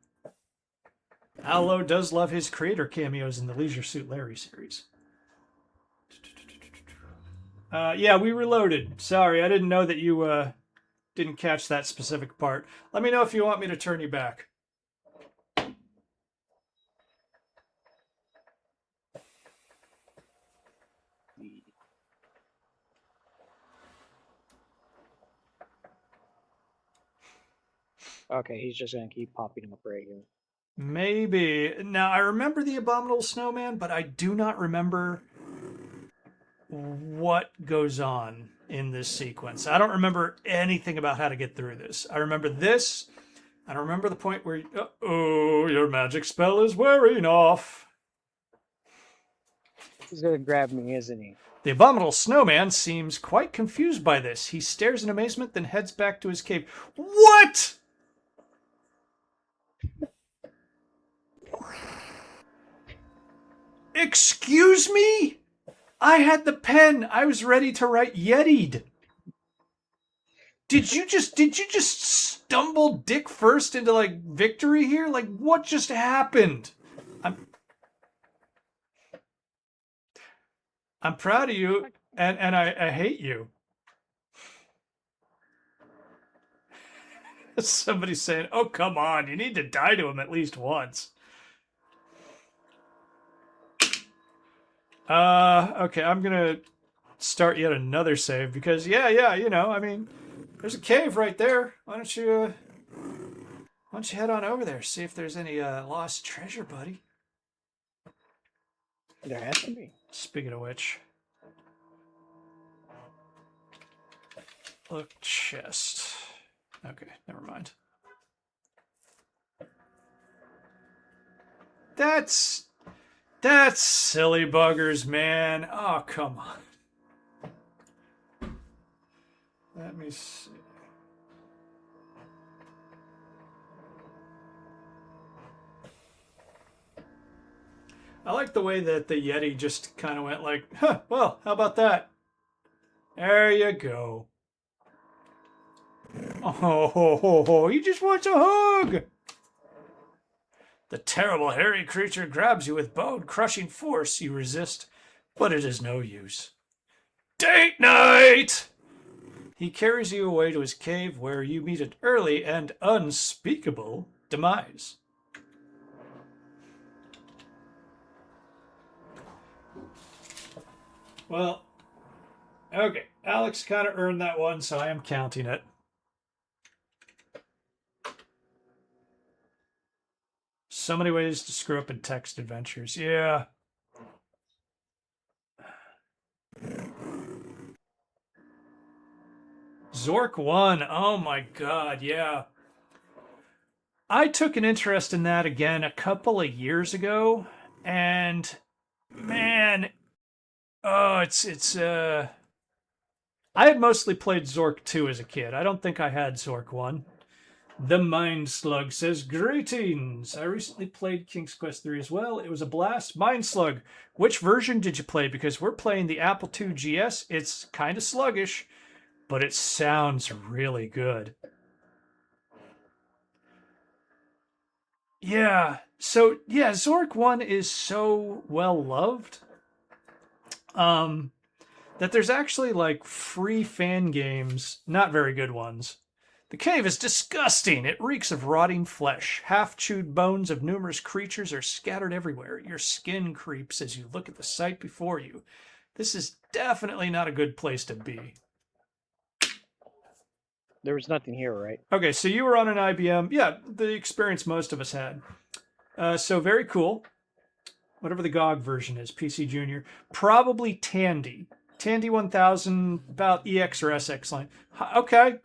Al Lowe does love his creator cameos in the Leisure Suit Larry series. Yeah, we reloaded. Sorry, I didn't know that you didn't catch that specific part. Let me know if you want me to turn you back. Okay, he's just gonna keep popping up right here. Maybe. Now, I remember the abominable snowman, but I do not remember what goes on in this sequence. I don't remember anything about how to get through this. I remember this. I don't remember the point where, oh, your magic spell is wearing off. He's gonna grab me, isn't he? The abominable snowman seems quite confused by this. He stares in amazement, then heads back to his cave. What? Excuse me? I had the pen. I was ready to write Yeti'd. Did you just stumble dick first into like victory here? Like what just happened? I'm proud of you and I hate you. Somebody's saying, "Oh, come on. You need to die to him at least once." Okay, I'm gonna start yet another save because yeah, you know, I mean, there's a cave right there. Why don't you head on over there, see if there's any lost treasure, buddy? There has to be. Speaking of which, look, chest. Okay, never mind. That's silly buggers, man. Oh, come on. Let me see. I like the way that the Yeti just kind of went like, huh, well, how about that? There you go. Oh, he just wants a hug. The terrible hairy creature grabs you with bone-crushing force. You resist, but it is no use. Date night! He carries you away to his cave where you meet an early and unspeakable demise. Well, okay. Alex kind of earned that one, so I am counting it. So many ways to screw up in text adventures. Yeah. Zork 1. Oh my god, yeah. I took an interest in that again a couple of years ago, and man, oh, I had mostly played Zork 2 as a kid. I don't think I had Zork 1. The Mind Slug says, greetings. I recently played King's Quest 3 as well. It was a blast. Mind Slug, which version did you play? Because we're playing the Apple II GS. It's kind of sluggish, but it sounds really good. Yeah. So, yeah, Zork 1 is so well loved that there's actually like free fan games, not very good ones, The cave is disgusting. It reeks of rotting flesh. Half-chewed bones of numerous creatures are scattered everywhere. Your skin creeps as you look at the sight before you. This is definitely not a good place to be. There was nothing here, right? Okay, so you were on an IBM. Yeah, the experience most of us had. So very cool. Whatever the GOG version is, PC Junior. Probably Tandy. Tandy 1000, about EX or SX line. Okay.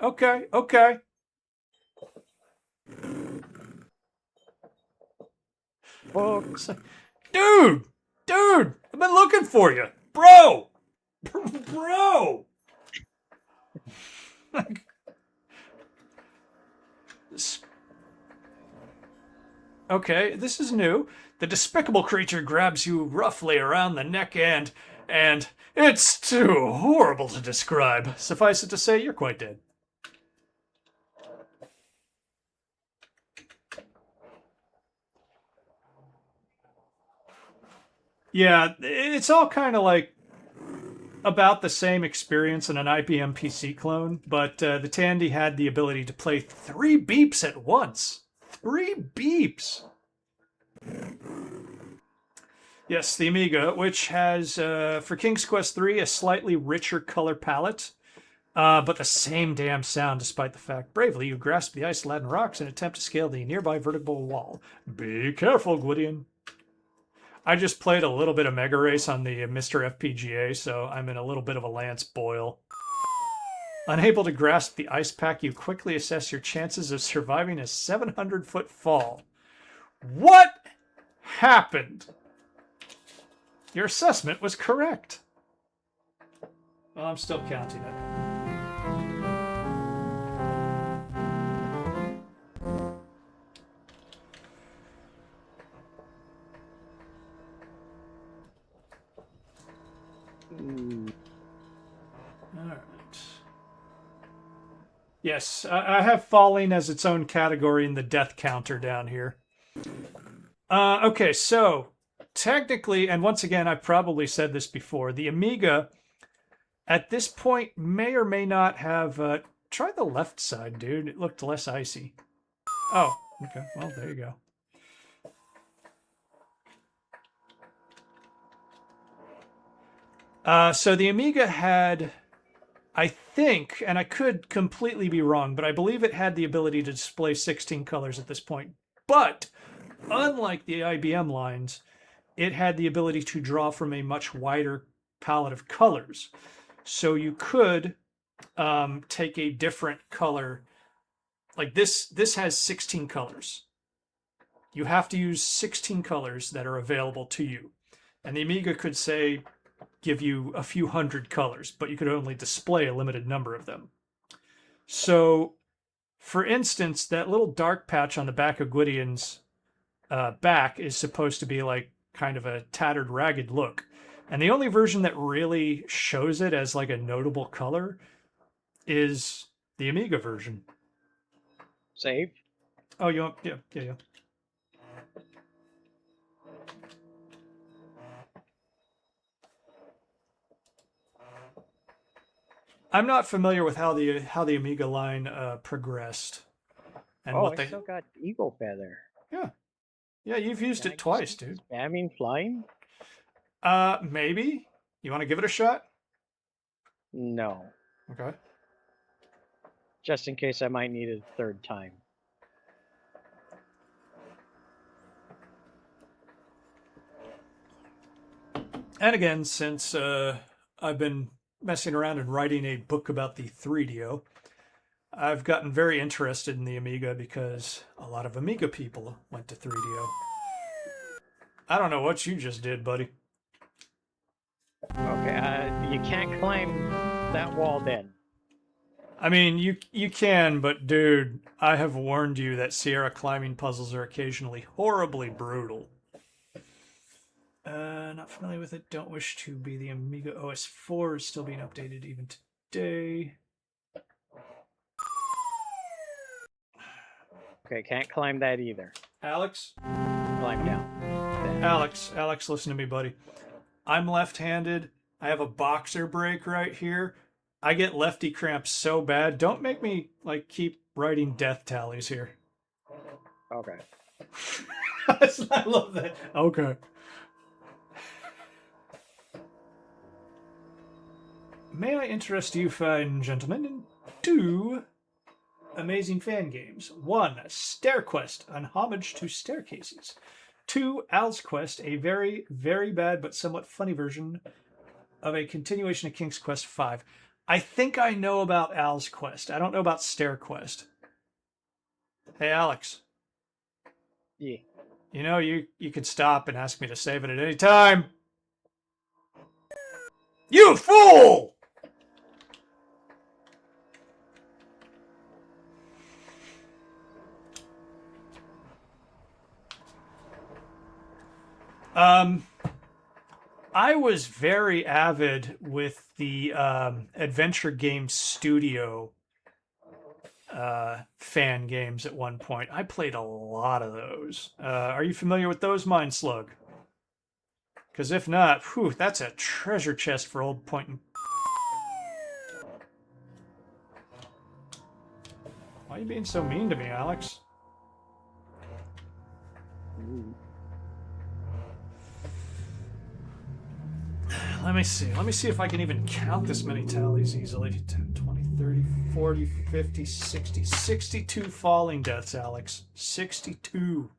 Books. Dude! I've been looking for you. Bro! Okay, this is new. The despicable creature grabs you roughly around the neck and it's too horrible to describe. Suffice it to say, you're quite dead. Yeah, it's all kind of like about the same experience in an IBM PC clone, but the Tandy had the ability to play 3 beeps at once. 3 beeps! Yes, the Amiga, which has, for King's Quest III, a slightly richer color palette, but the same damn sound despite the fact. Bravely, you grasp the ice-laden rocks and attempt to scale the nearby vertical wall. Be careful, Gwydion. I just played a little bit of Mega Race on the Mr. FPGA, so I'm in a little bit of a Lance Boyle. Unable to grasp the ice pack, you quickly assess your chances of surviving a 700-foot fall. What happened? Your assessment was correct. Well, I'm still counting it. All right. Yes, I have falling as its own category in the death counter down here. Okay, so technically, and once again, I've probably said this before, the Amiga at this point may or may not have... try the left side, dude. It looked less icy. Oh, okay. Well, there you go. So the Amiga had, I think, and I could completely be wrong, but I believe it had the ability to display 16 colors at this point. But unlike the IBM lines, it had the ability to draw from a much wider palette of colors. So you could take a different color. Like this has 16 colors. You have to use 16 colors that are available to you. And the Amiga could say, give you a few hundred colors, but you could only display a limited number of them. So, for instance, that little dark patch on the back of Gwydion's back is supposed to be like kind of a tattered, ragged look. And the only version that really shows it as like a notable color is the Amiga version. Save? Oh, you want... Yeah. I'm not familiar with how the Amiga line progressed. And what I they... still got Eagle Feather. Yeah, you've used it twice, dude. Spamming flying? Maybe? You want to give it a shot? No. Okay. Just in case I might need it a third time. And again, since I've been messing around and writing a book about the 3DO, I've gotten very interested in the Amiga because a lot of Amiga people went to 3DO. I don't know what you just did, buddy. Okay, you can't climb that wall then. I mean, you can, but dude, I have warned you that Sierra climbing puzzles are occasionally horribly brutal. Not familiar with it. Don't wish to be. The Amiga OS 4 is still being updated even today. Okay, can't climb that either. Alex? Climb down. Alex, listen to me, buddy. I'm left-handed. I have a boxer break right here. I get lefty cramps so bad. Don't make me like keep writing death tallies here. Okay. I love that. Okay. May I interest you, fine gentlemen, in 2 amazing fan games? 1, Stair Quest, an homage to staircases. 2, Al's Quest, a very, very bad but somewhat funny version of a continuation of King's Quest V. I think I know about Al's Quest. I don't know about Stair Quest. Hey, Alex. Yeah. You know, you could stop and ask me to save it at any time. You fool! I was very avid with the Adventure Game Studio fan games at one point. I played a lot of those. Are you familiar with those, Mind Slug? Because if not, whew, that's a treasure chest for old point and... Why are you being so mean to me, Alex? Ooh. Let me see. Let me see if I can even count this many tallies easily. 10, 20, 30, 40, 50, 60. 62 falling deaths, Alex. 62.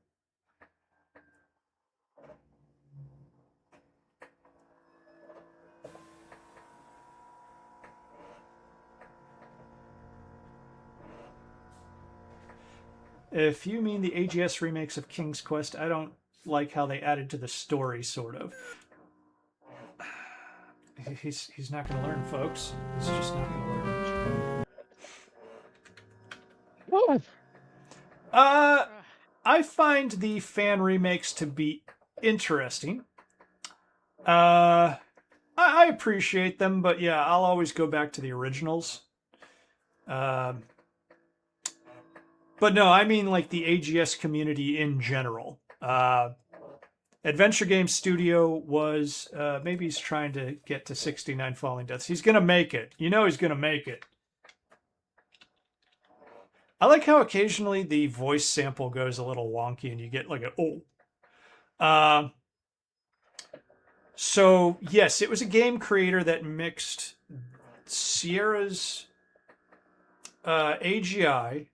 If you mean the AGS remakes of King's Quest, I don't like how they added to the story, sort of. He's not going to learn, folks. He's just not going to learn. Woo! I find the fan remakes to be interesting. I appreciate them, but yeah, I'll always go back to the originals. But no, I mean like the AGS community in general. Adventure Game Studio was, maybe he's trying to get to 69 falling deaths. He's going to make it. You know he's going to make it. I like how occasionally the voice sample goes a little wonky and you get like a, oh. So, yes, it was a game creator that mixed Sierra's AGI,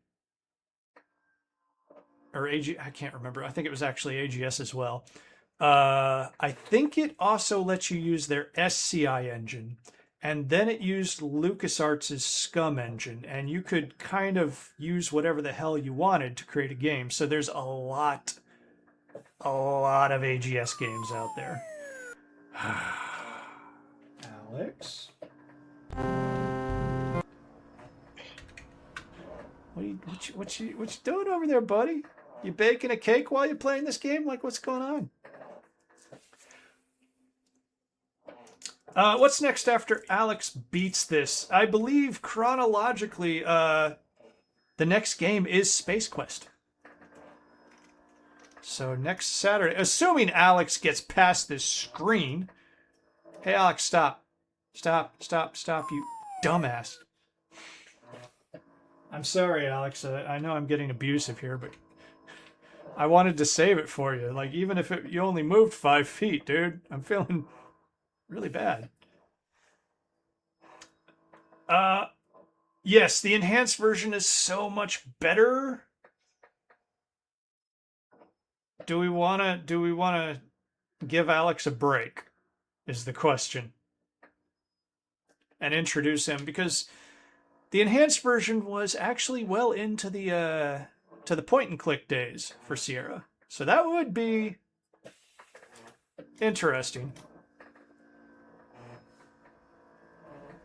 or AG, I can't remember. I think it was actually AGS as well. I think it also lets you use their SCI engine, and then it used LucasArts' Scum engine, and you could kind of use whatever the hell you wanted to create a game. So there's a lot of AGS games out there. Alex? What you doing over there, buddy? You baking a cake while you're playing this game? Like, what's going on? What's next after Alex beats this? I believe chronologically, the next game is Space Quest. So next Saturday, assuming Alex gets past this screen. Hey, Alex, stop. Stop, you dumbass. I'm sorry, Alex. I know I'm getting abusive here, but I wanted to save it for you. Like, even if you only moved 5 feet, dude. I'm feeling really bad. Yes, the enhanced version is so much better. Do we wanna give Alex a break? Is the question. And introduce him, because the enhanced version was actually well into the point and click days for Sierra. So that would be interesting.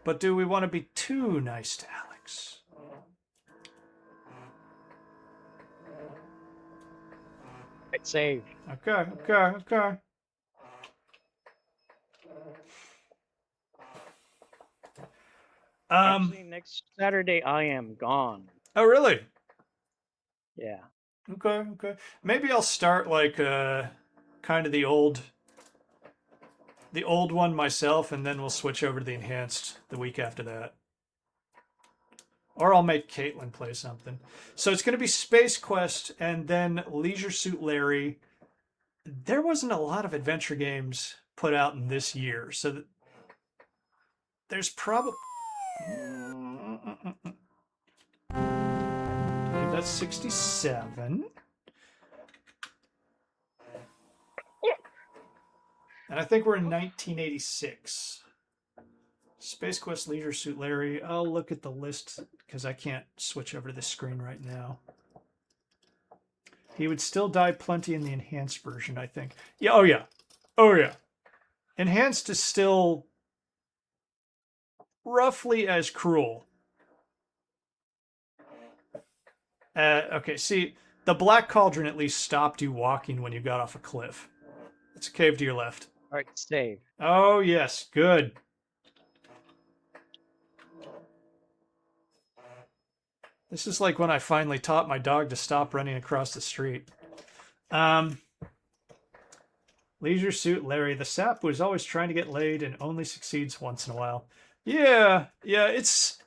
But do we want to be too nice to Alex? It's saved. Okay. Actually, next Saturday I am gone. Oh, really? Yeah. Okay. Maybe I'll start like kind of the old one myself, and then we'll switch over to the enhanced the week after that. Or I'll make Caitlin play something. So it's going to be Space Quest and then Leisure Suit Larry. There wasn't a lot of adventure games put out in this year. So there's probably... I believe that's 67. And I think we're in 1986. Space Quest, Leisure Suit Larry. I'll look at the list because I can't switch over to this screen right now. He would still die plenty in the enhanced version, I think. Yeah, oh yeah. Oh yeah. Enhanced is still roughly as cruel. Okay, see, the Black Cauldron at least stopped you walking when you got off a cliff. It's a cave to your left. All right, save. Oh, yes, good. This is like when I finally taught my dog to stop running across the street. Leisure Suit Larry. The sap was always trying to get laid and only succeeds once in a while. Yeah, it's...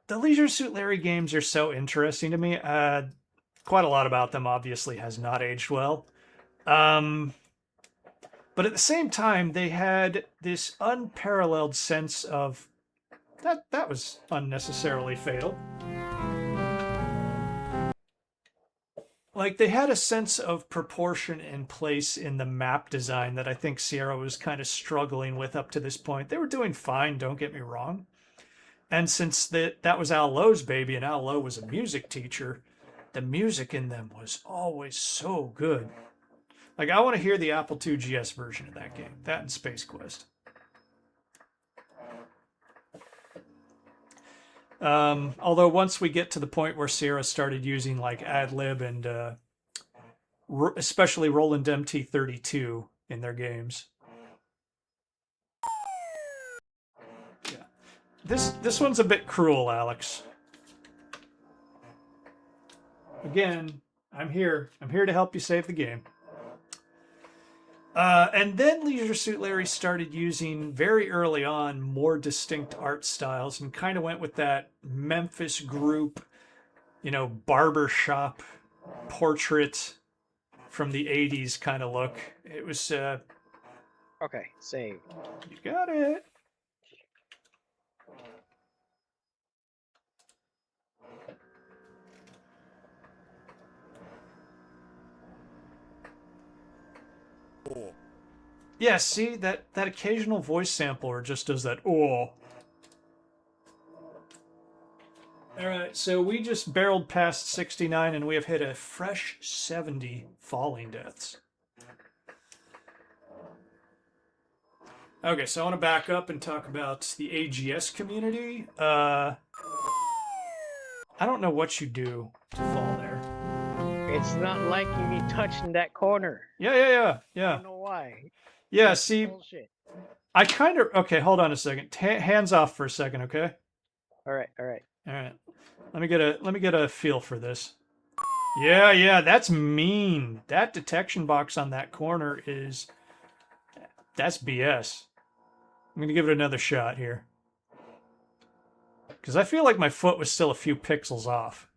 The Leisure Suit Larry games are so interesting to me. Quite a lot about them obviously has not aged well. But at the same time, they had this unparalleled sense of... That was unnecessarily fatal. Like, they had a sense of proportion and place in the map design that I think Sierra was kind of struggling with up to this point. They were doing fine, don't get me wrong. And since that was Al Lowe's baby, and Al Lowe was a music teacher, the music in them was always so good. Like, I want to hear the Apple II GS version of that game. That and Space Quest. Although once we get to the point where Sierra started using like AdLib and especially Roland MT32 in their games. Yeah. This one's a bit cruel, Alex. Again, I'm here. I'm here to help you save the game. And then Leisure Suit Larry started using, very early on, more distinct art styles and kind of went with that Memphis group, barbershop portrait from the 80s kind of look. It was... Okay, save. You got it. Yeah, see, that occasional voice sampler just does that, oh. Alright, so we just barreled past 69 and we have hit a fresh 70 falling deaths. Okay, so I want to back up and talk about the AGS community. I don't know what you do to fall there. It's not liking me touching that corner. Yeah. I don't know why. Yeah, That's see, bullshit. I kind of... Okay, hold on a second. Hands off for a second, okay? All right. All right. Let me get a feel for this. Yeah, that's mean. That detection box on that corner is... That's BS. I'm going to give it another shot here. Because I feel like my foot was still a few pixels off.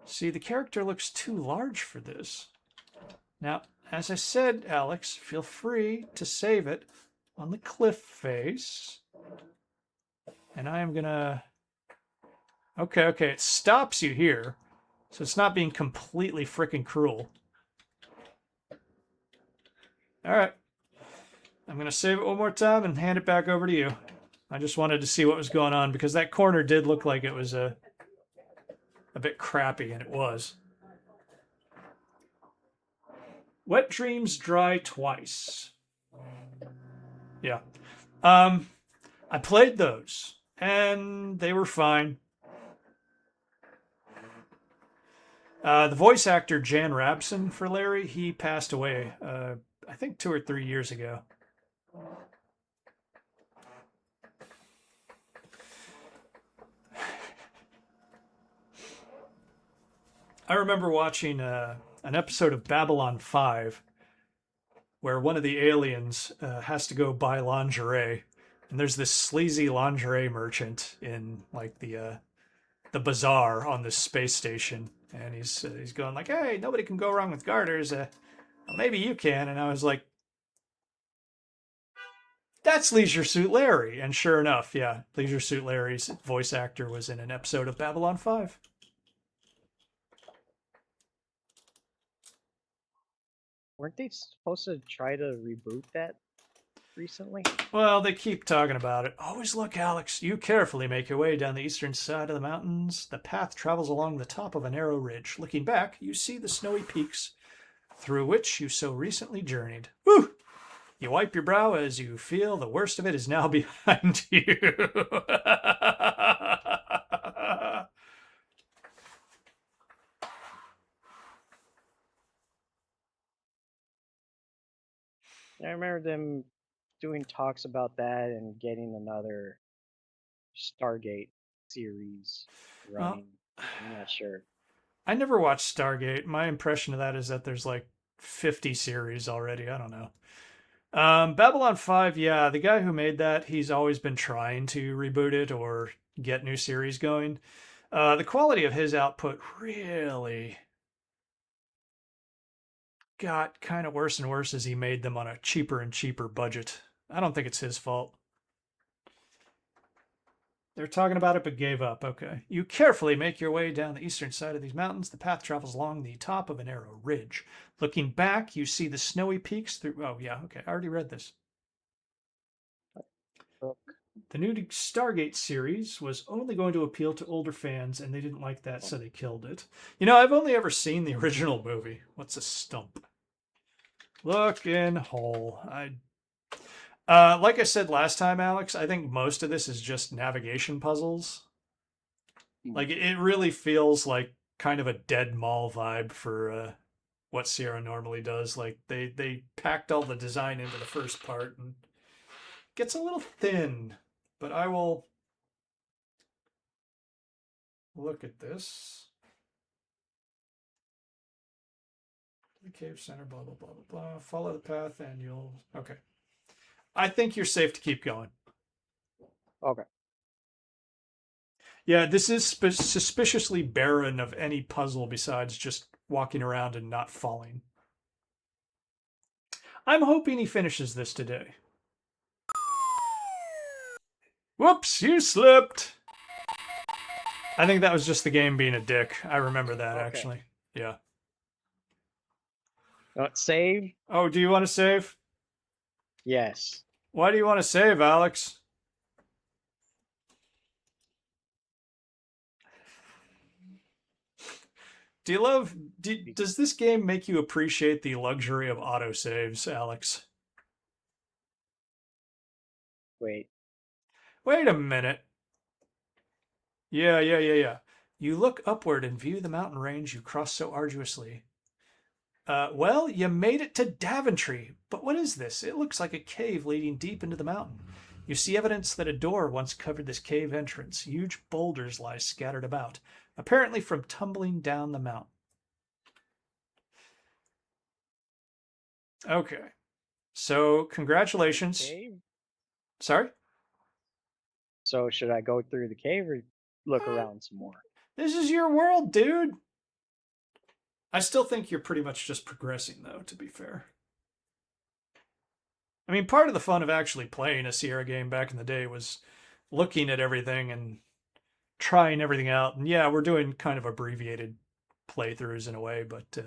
See, the character looks too large for this. Now, as I said, Alex, feel free to save it on the cliff face. And I am gonna... Okay, it stops you here. So it's not being completely freaking cruel. Alright. I'm gonna save it one more time and hand it back over to you. I just wanted to see what was going on because that corner did look like it was a bit crappy, and it was. Wet dreams dry twice. Yeah. I played those, and they were fine. The voice actor Jan Rabson for Larry, he passed away, I think 2 or 3 years ago. I remember watching an episode of Babylon 5 where one of the aliens has to go buy lingerie, And there's this sleazy lingerie merchant in like the bazaar on this space station, and he's going like, "Hey, nobody can go wrong with garters. Well, maybe you can." And I was like, "That's Leisure Suit Larry." And sure enough, yeah, Leisure Suit Larry's voice actor was in an episode of Babylon 5. Weren't they supposed to try to reboot that recently? Well, they keep talking about it. Always look, Alex. You carefully make your way down the eastern side of the mountains. The path travels along the top of a narrow ridge. Looking back, you see the snowy peaks through which you so recently journeyed. Woo! You wipe your brow as you feel the worst of it is now behind you. I remember them doing talks about that and getting another Stargate series running. I'm not sure. I never watched Stargate. My impression of that is that there's like 50 series already. I don't know. Babylon 5, yeah, the guy who made that, he's always been trying to reboot it or get new series going. The quality of his output really got kind of worse and worse as he made them on a cheaper and cheaper budget. I don't think it's his fault. They're talking about it but gave up. Okay. You carefully make your way down the eastern side of these mountains. The path travels along the top of a narrow ridge. Looking back, you see the snowy peaks through... Oh, yeah, okay. I already read this. The new Stargate series was only going to appeal to older fans, and they didn't like that, so they killed it. You know, I've only ever seen the original movie. What's a stump? Looking hole. Like I said last time, Alex, I think most of this is just navigation puzzles. Like, it really feels like kind of a Dead Mall vibe for what Sierra normally does. Like, they packed all the design into the first part, and it gets a little thin. But I will look at this. The cave center, blah, blah, blah, blah, blah. Follow the path and you'll... Okay. I think you're safe to keep going. Okay. Yeah, this is suspiciously barren of any puzzle besides just walking around and not falling. I'm hoping he finishes this today. Whoops, you slipped. I think that was just the game being a dick. I remember that, actually. Yeah. Save? Oh, do you want to save? Yes. Why do you want to save, Alex? Do you love... does this game make you appreciate the luxury of autosaves, Alex? Wait. Wait a minute. Yeah. You look upward and view the mountain range you crossed so arduously. Well, you made it to Daventry. But what is this? It looks like a cave leading deep into the mountain. You see evidence that a door once covered this cave entrance. Huge boulders lie scattered about, apparently from tumbling down the mountain. Okay. So, congratulations. Cave? Sorry? So should I go through the cave or look around some more? This is your world, dude. I still think you're pretty much just progressing, though, to be fair. I mean, part of the fun of actually playing a Sierra game back in the day was looking at everything and trying everything out. And yeah, we're doing kind of abbreviated playthroughs in a way, but...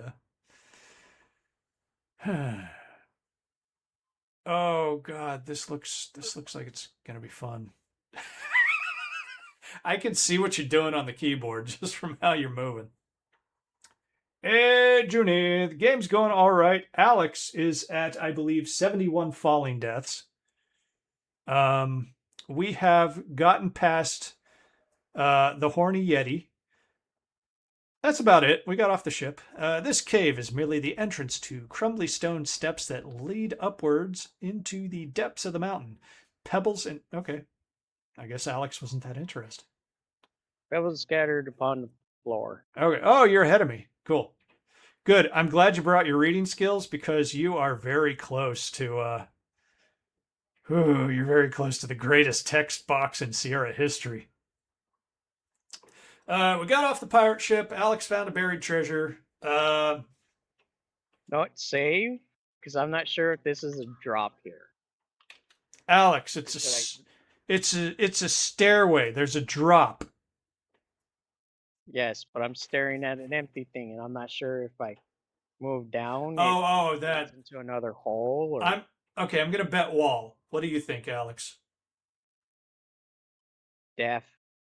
oh, God, this looks like it's going to be fun. I can see what you're doing on the keyboard just from how you're moving. Hey, Junie, the game's going all right. Alex is at, I believe, 71 falling deaths. We have gotten past the Horny Yeti. That's about it. We got off the ship. This cave is merely the entrance to crumbly stone steps that lead upwards into the depths of the mountain. Pebbles and... Okay. I guess Alex wasn't that interested. Pebbles scattered upon the floor. Okay. Oh, you're ahead of me. Cool. Good. I'm glad you brought your reading skills because you are very close to Ooh, you're very close to the greatest text box in Sierra history. We got off the pirate ship. Alex found a buried treasure. No, save, because I'm not sure if this is a drop here. Alex, it's a stairway. There's a drop. Yes, but I'm staring at an empty thing, and I'm not sure if I move down, Oh, it that. leads into another hole, or I'm okay. I'm gonna bet wall. What do you think, Alex? death.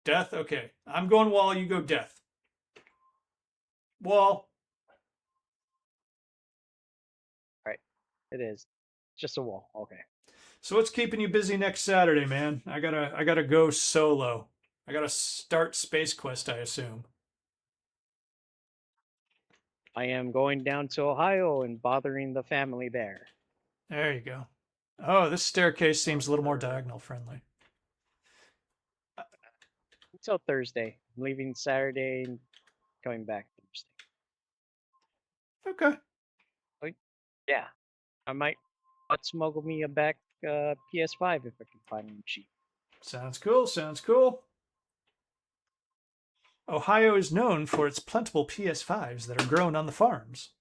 Death. Okay, I'm going wall. You go death. Wall. Right, it is just a wall. Okay. So what's keeping you busy next Saturday, man? I gotta go solo. I gotta start Space Quest, I assume. I am going down to Ohio and bothering the family there. There you go. Oh, this staircase seems a little more diagonal friendly. Until Thursday. I'm leaving Saturday and coming back Thursday. Okay. Yeah, I might smuggle me a back PS5 if I can find one cheap. Sounds cool. Sounds cool. Ohio is known for its plentiful PS5s that are grown on the farms.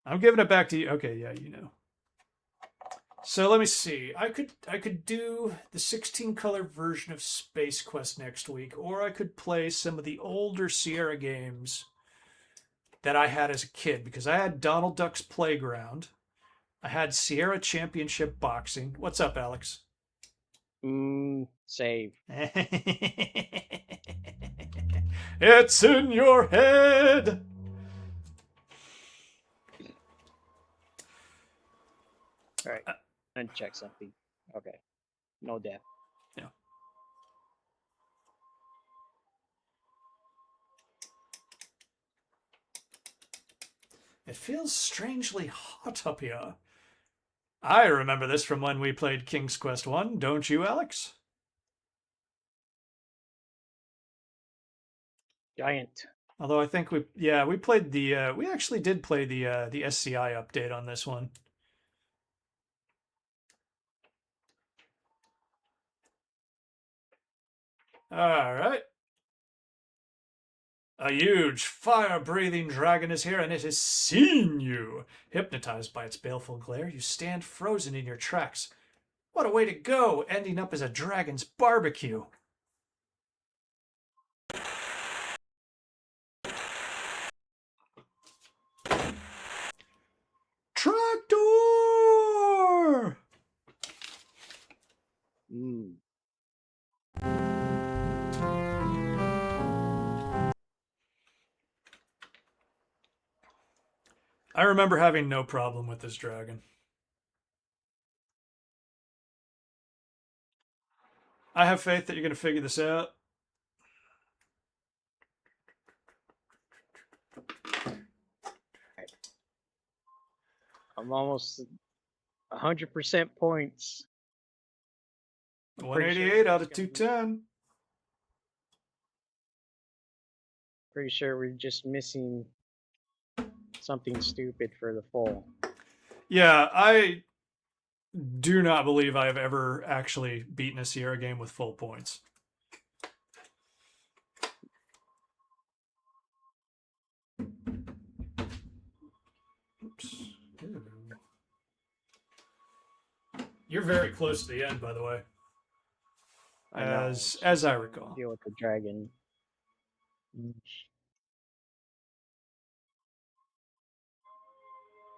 I'm giving it back to you. Okay, yeah, you know. So let me see. I could do the 16 color version of Space Quest next week, or I could play some of the older Sierra games that I had as a kid, because I had Donald Duck's Playground. I had Sierra Championship Boxing. What's up, Alex? Save. It's in your head. All right, and check something. Okay, no death. Yeah. It feels strangely hot up here. I remember this from when we played King's Quest 1, don't you, Alex? Giant. Although I think we played we actually did play the SCI update on this one. All right. A huge fire-breathing dragon is here, and it has seen you. Hypnotized by its baleful glare, you stand frozen in your tracks. What a way to go, ending up as a dragon's barbecue. Tractor! I remember having no problem with this dragon. I have faith that you're going to figure this out. I'm almost 100% points. 188 out of 210. Pretty sure we're just missing something stupid for the full. Yeah, I do not believe I have ever actually beaten a Sierra game with full points. Oops. You're very close to the end, by the way. As I recall. Deal with the dragon.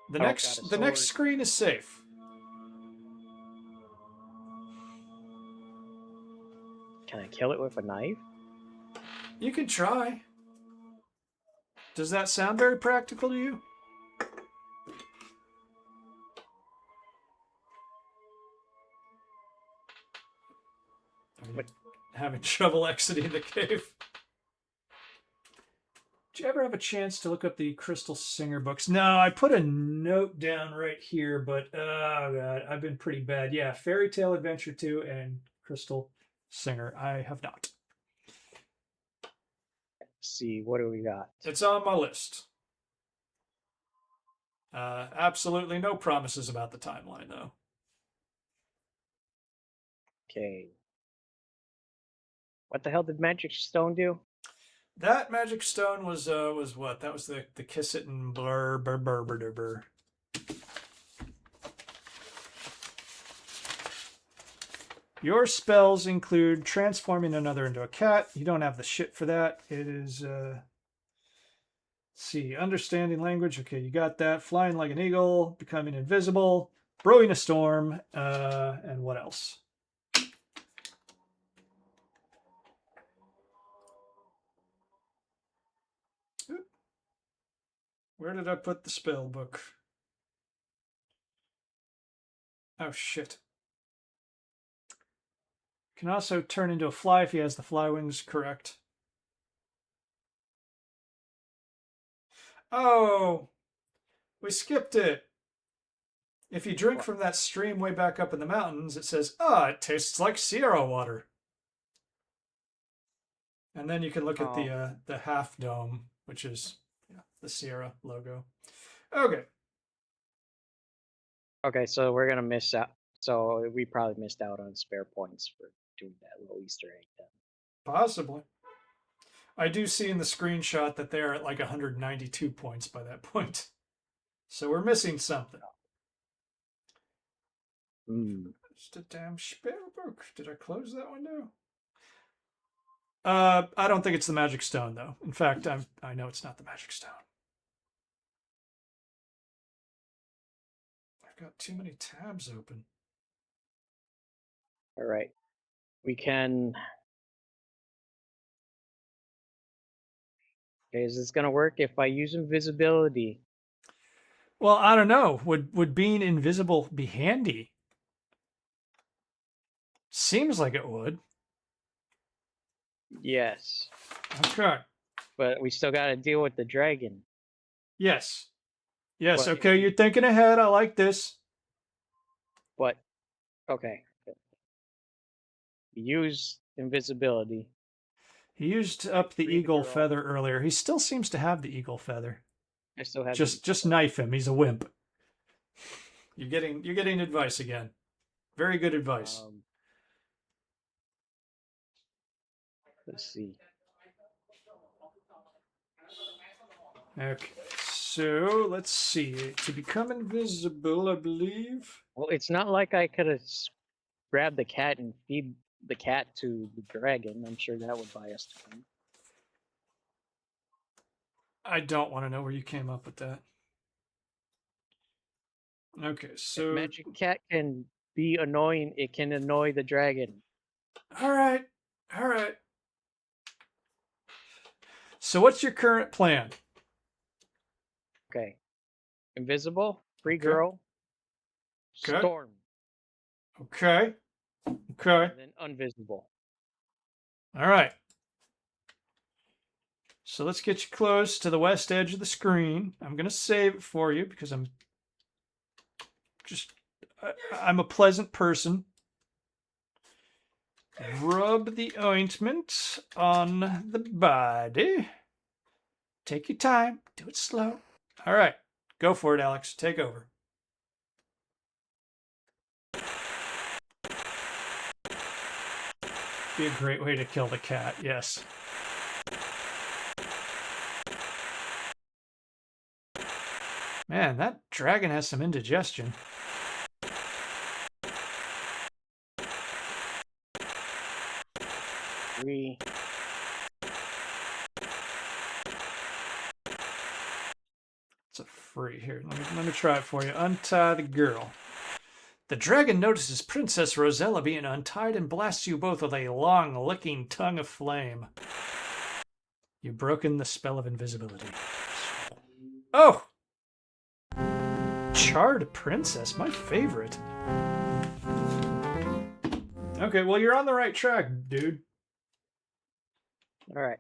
The next screen is safe. Can I kill it with a knife? You can try. Does that sound very practical to you? What? Having trouble exiting the cave. Did you ever have a chance to look up the Crystal Singer books? No, I put a note down right here, but oh god, I've been pretty bad. Yeah, Fairy Tale Adventure 2 and Crystal Singer. I have not. Let's see, what do we got? It's on my list. Absolutely no promises about the timeline, though. Okay. What the hell did Magic Stone do? That magic stone was what? That was the kiss it and blur burr burr burr burr burr. Your spells include transforming another into a cat. You don't have the shit for that. It is let's see, understanding language. Okay, you got that. Flying like an eagle, becoming invisible, brewing a storm, and what else? Where did I put the spell book? Oh, shit. Can also turn into a fly if he has the fly wings correct. Oh, we skipped it. If you drink from that stream way back up in the mountains, it says, it tastes like Sierra water. And then you can look at the half dome, which is the Sierra logo. Okay. Okay, so we're gonna miss out. So we probably missed out on spare points for doing that little Easter egg then. Possibly. I do see in the screenshot that they're at like 192 points by that point. So we're missing something. Just a damn spell book. Did I close that window? I don't think it's the magic stone, though. In fact, I know it's not the magic stone. I've got too many tabs open. All right, we can. Okay, is this gonna work if I use invisibility? Well, I don't know. Would being invisible be handy? Seems like it would. Yes. Okay. But we still got to deal with the dragon. Yes. Yes. But okay, you're thinking ahead. I like this. But okay. Use invisibility. He used up the eagle feather earlier. He still seems to have the eagle feather. I still have. Just knife him. He's a wimp. You're getting advice again. Very good advice. Let's see. Okay, so let's see. To become invisible, I believe. Well, it's not like I could have grabbed the cat and feed the cat to the dragon. I'm sure that would buy us time. I don't want to know where you came up with that. Okay, so if magic cat can be annoying. It can annoy the dragon. All right. So what's your current plan? Okay. Invisible, free girl, storm. Okay. And then unvisible. All right. So let's get you close to the west edge of the screen. I'm going to save it for you because I'm a pleasant person. Rub the ointment on the body. Take your time. Do it slow. All right. Go for it, Alex. Take over. Be a great way to kill the cat, yes. Man, that dragon has some indigestion. It's a free. Here, let me try it for you. Untie the girl. The dragon notices Princess Rosella being untied and blasts you both with a long, licking tongue of flame. You've broken the spell of invisibility. Oh! Charred Princess, my favorite. Okay, well, you're on the right track, dude. All right.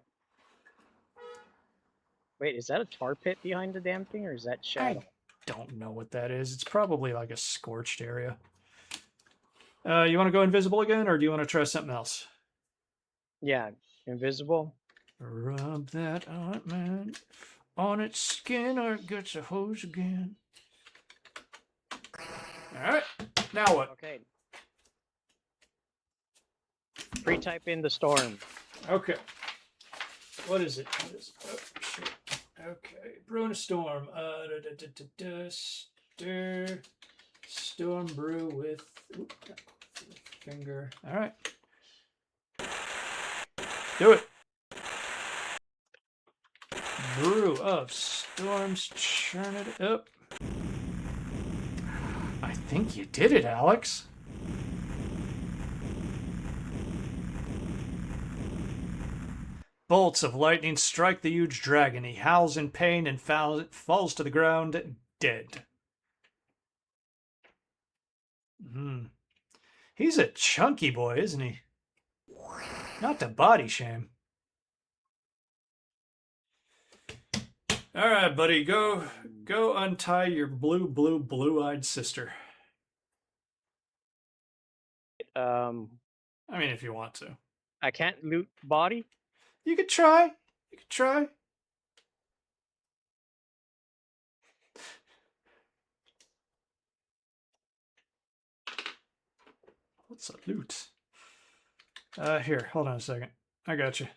Wait, is that a tar pit behind the damn thing, or is that shadow? I don't know what that is. It's probably like a scorched area. You want to go invisible again, or do you want to try something else? Yeah, invisible. Rub that ointment on its skin, or it gets a hose again. All right. Now what? Okay. Pre-type in the storm. Okay. What is it? What is it? Oh, shit. Okay. Brewing a storm. Stir. Storm brew with finger. All right. Do it. Brew of storms. Churn it up. I think you did it, Alex. Bolts of lightning strike the huge dragon. He howls in pain and falls to the ground dead. He's a chunky boy, isn't he? Not to body shame. All right, buddy, go untie your blue-eyed sister. I mean, if you want to. I can't loot body. You could try. You could try. What's a loot? Here, hold on a second. I got you.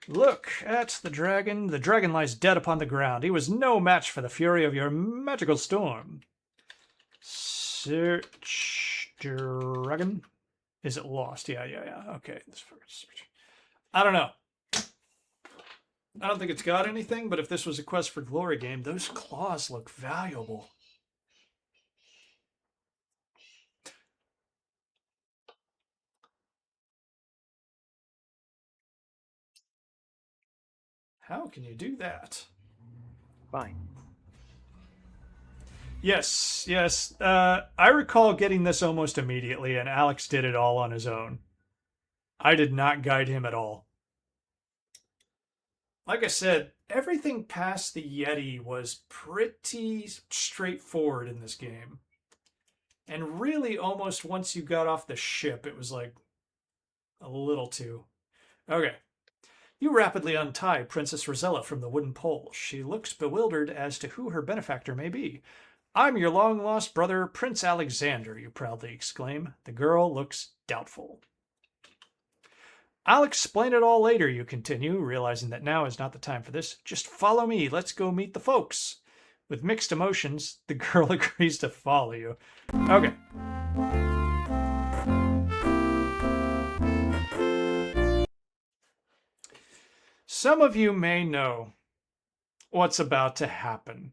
Look at the dragon. The dragon lies dead upon the ground. He was no match for the fury of your magical storm. Search dragon. Is it lost? Yeah. Okay. I don't know. I don't think it's got anything, but if this was a Quest for Glory game, those claws look valuable. How can you do that? Fine. Yes. I recall getting this almost immediately, and Alex did it all on his own. I did not guide him at all. Like I said, everything past the Yeti was pretty straightforward in this game. And really, almost once you got off the ship, it was like a little too. Okay. You rapidly untie Princess Rosella from the wooden pole. She looks bewildered as to who her benefactor may be. I'm your long-lost brother, Prince Alexander, you proudly exclaim. The girl looks doubtful. I'll explain it all later, you continue, realizing that now is not the time for this. Just follow me. Let's go meet the folks. With mixed emotions, the girl agrees to follow you. Okay. Some of you may know what's about to happen.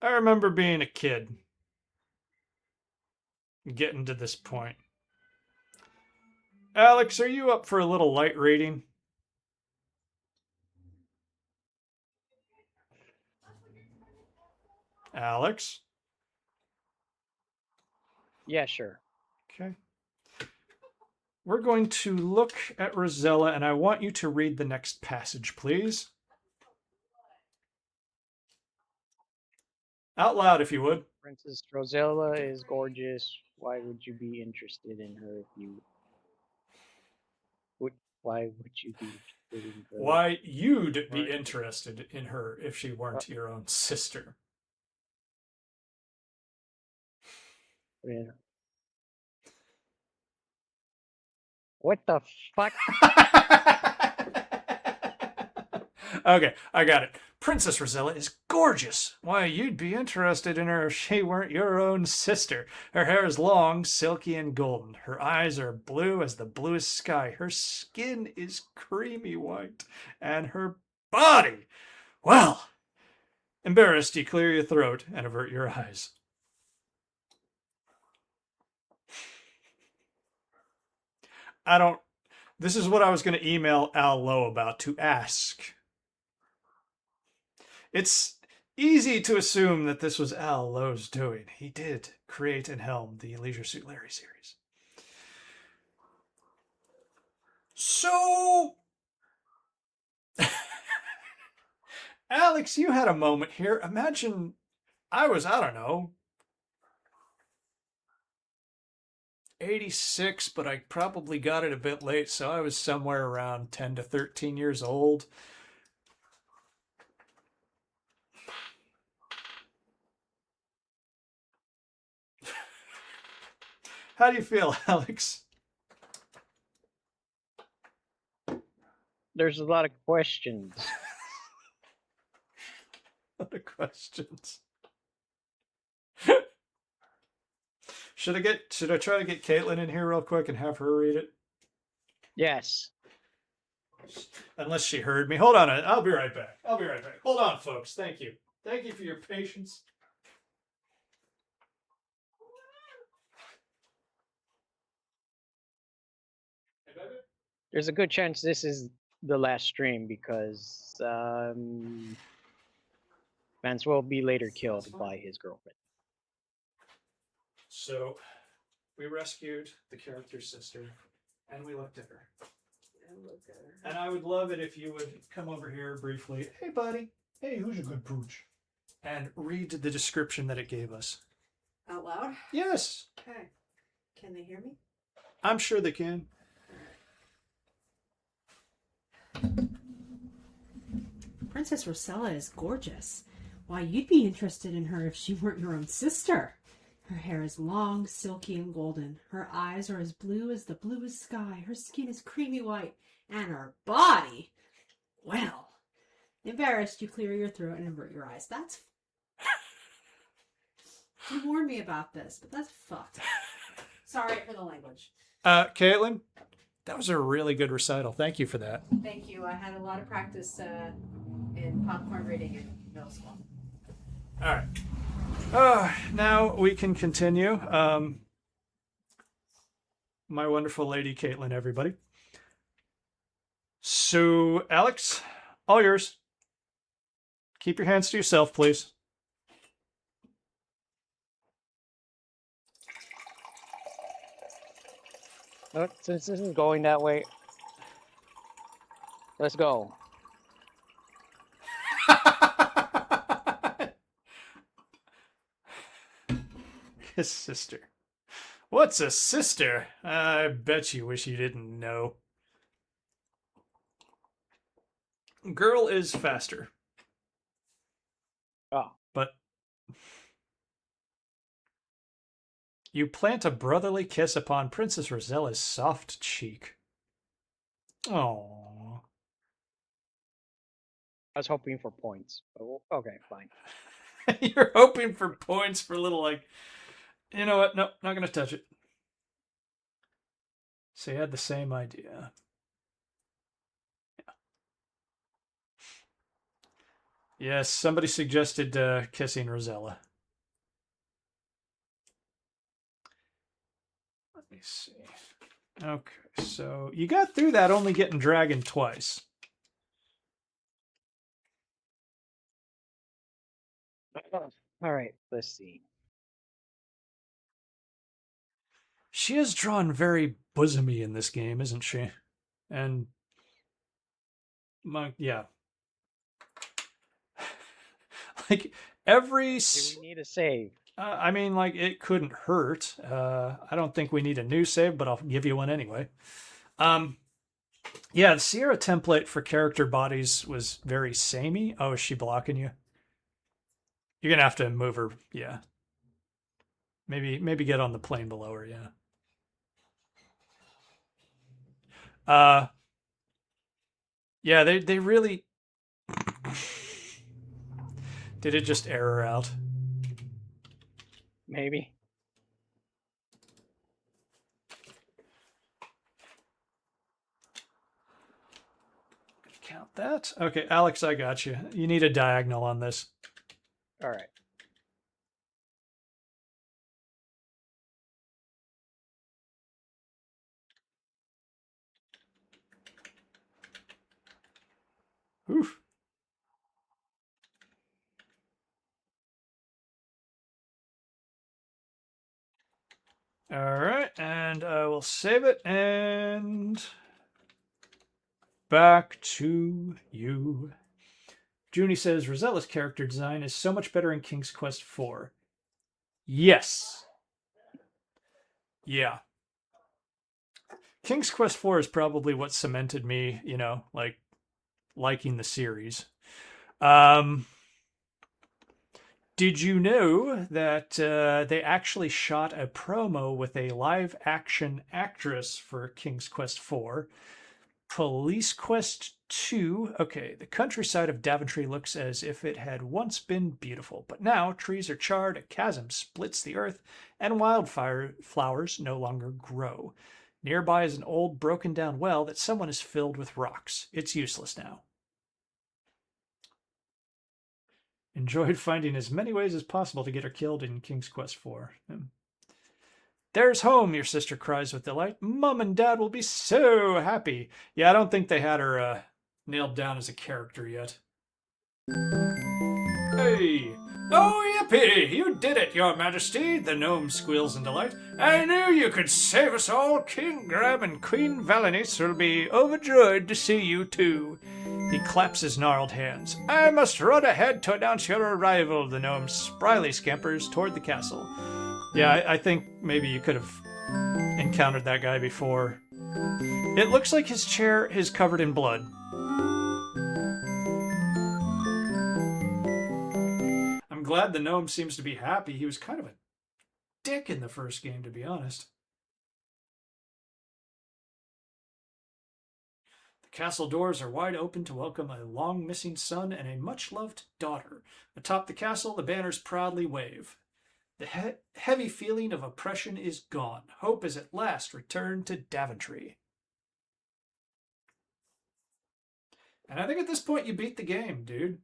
I remember being a kid, getting to this point. Alex, are you up for a little light reading? Alex? Yeah, sure. Okay. We're going to look at Rosella, and I want you to read the next passage, please. Out loud, if you would. Princess Rosella is gorgeous. Why would you be interested in her if you would? Why would you be interested in her? Why you'd be interested in her if she weren't your own sister. Yeah. What the fuck? Okay, I got it. Princess Rosella is gorgeous. Why, you'd be interested in her if she weren't your own sister. Her hair is long, silky, and golden. Her eyes are blue as the bluest sky. Her skin is creamy white. And her body, well, embarrassed, you clear your throat and avert your eyes. This is what I was going to email Al Lowe about, to ask. It's easy to assume that this was Al Lowe's doing. He did create and helm the Leisure Suit Larry series. So, Alex, you had a moment here. Imagine I don't know, 86, but I probably got it a bit late, so I was somewhere around 10 to 13 years old. How do you feel, Alex? There's a lot of questions. A lot of questions. Should I try to get Caitlin in here real quick and have her read it? Yes. Unless she heard me. Hold on. I'll be right back. Hold on, folks. Thank you. Thank you for your patience. There's a good chance this is the last stream because Vance will be later killed by his girlfriend. So, we rescued the character's sister, and we looked at her. And I would love it if you would come over here briefly. Hey, buddy. Hey, who's a good pooch? And read the description that it gave us. Out loud? Yes. Okay. Can they hear me? I'm sure they can. Princess Rosella is gorgeous. Why, you'd be interested in her if she weren't your own sister. Her hair is long, silky, and golden. Her eyes are as blue as the bluest sky. Her skin is creamy white. And her body! Well, embarrassed, you clear your throat and avert your eyes. That's... You warned me about this, but that's fucked. Sorry for the language. Caitlin, that was a really good recital. Thank you for that. Thank you. I had a lot of practice in popcorn reading in middle school. All right. Now we can continue. My wonderful lady Caitlin, everybody. So, Alex, all yours. Keep your hands to yourself, please. Oh, since this is going that way, let's go. His sister. What's a sister? I bet you wish you didn't know. Girl is faster. Oh. But you plant a brotherly kiss upon Princess Rosella's soft cheek. Oh. I was hoping for points. Oh, okay, fine. You're hoping for points for little, like, you know what? Nope, not going to touch it. So you had the same idea. Yeah. Yes, somebody suggested kissing Rosella. Let me see. Okay, so you got through that only getting dragon twice. All right, let's see. She is drawn very bosomy in this game, isn't she? And yeah. Like every... Do we need a save? I mean, like, it couldn't hurt. I don't think we need a new save, but I'll give you one anyway. Yeah, the Sierra template for character bodies was very samey. Oh, is she blocking you? You're gonna have to move her. Yeah. Maybe get on the plane below her. Yeah. Yeah, they really... Did it just error out? Maybe. Count that. Okay, Alex, I got you. You need a diagonal on this. All right. Oof. All right, and I will save it, and back to you. Junie says, Rosella's character design is so much better in King's Quest IV. Yes. Yeah. King's Quest IV is probably what cemented me, you know, like, liking the series. Did you know that they actually shot a promo with a live-action actress for King's Quest IV? Police Quest 2. Okay, the countryside of Daventry looks as if it had once been beautiful, but now trees are charred, a chasm splits the earth, and wildfire flowers no longer grow. Nearby is an old broken-down well that someone has filled with rocks. It's useless now. Enjoyed finding as many ways as possible to get her killed in King's Quest IV. There's home, your sister cries with delight. Mum and Dad will be so happy. Yeah, I don't think they had her nailed down as a character yet. Hey! Oh, yippee! You did it, your majesty, the gnome squeals in delight. I knew you could save us all. King Graham and Queen Valenice will be overjoyed to see you too. He claps his gnarled hands. I must run ahead to announce your arrival. The gnome spryly scampers toward the castle. Yeah, I think maybe you could have encountered that guy before. It looks like his chair is covered in blood. I'm glad the gnome seems to be happy. He was kind of a dick in the first game, to be honest. The castle doors are wide open to welcome a long-missing son and a much-loved daughter. Atop the castle, the banners proudly wave. The heavy feeling of oppression is gone. Hope is at last returned to Daventry. And I think at this point you beat the game, dude.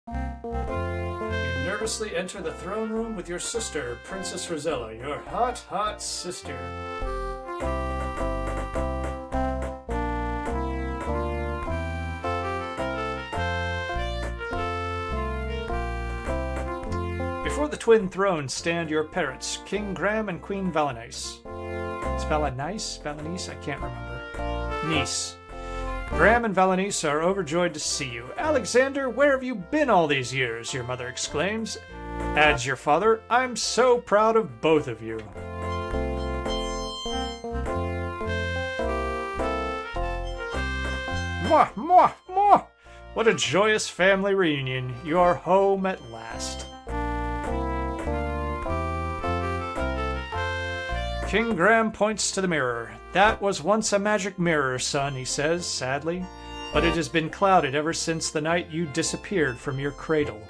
You nervously enter the throne room with your sister, Princess Rosella, your hot, hot sister. Before the twin thrones stand your parents, King Graham and Queen Valenice. It's Valenice? Valenice? I can't remember. Niece. Graham and Valenice are overjoyed to see you. Alexander, where have you been all these years? Your mother exclaims. Adds your father, I'm so proud of both of you. Mwah, mwah, mwah! What a joyous family reunion. You're home at last. King Graham points to the mirror. That was once a magic mirror, son, he says, sadly. But it has been clouded ever since the night you disappeared from your cradle.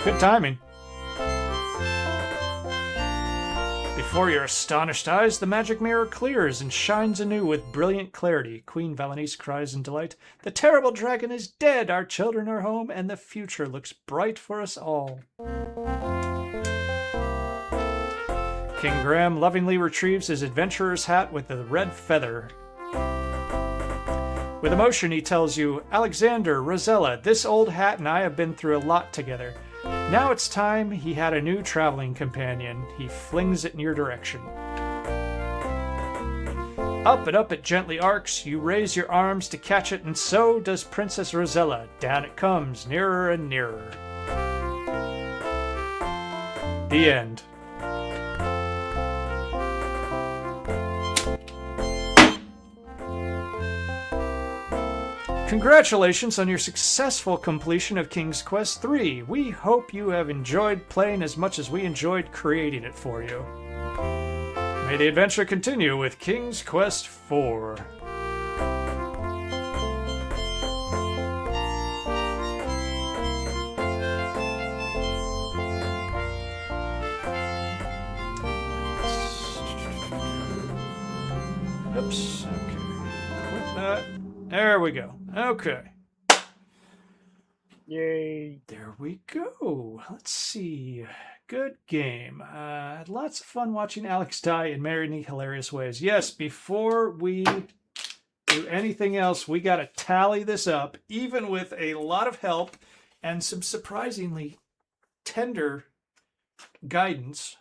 Good timing. Before your astonished eyes, the magic mirror clears and shines anew with brilliant clarity. Queen Valenice cries in delight. The terrible dragon is dead, our children are home, and the future looks bright for us all. King Graham lovingly retrieves his adventurer's hat with the red feather. With emotion, he tells you, Alexander, Rosella, this old hat and I have been through a lot together. Now it's time he had a new traveling companion. He flings it in your direction. Up and up it gently arcs. You raise your arms to catch it, and so does Princess Rosella. Down it comes, nearer and nearer. The end. Congratulations on your successful completion of King's Quest III. We hope you have enjoyed playing as much as we enjoyed creating it for you. May the adventure continue with King's Quest IV. Oops, okay. Quit that. There we go. Okay. Yay. There we go. Let's see. Good game. Had lots of fun watching Alex die in many hilarious ways. Yes, before we do anything else, we got to tally this up, even with a lot of help and some surprisingly tender guidance.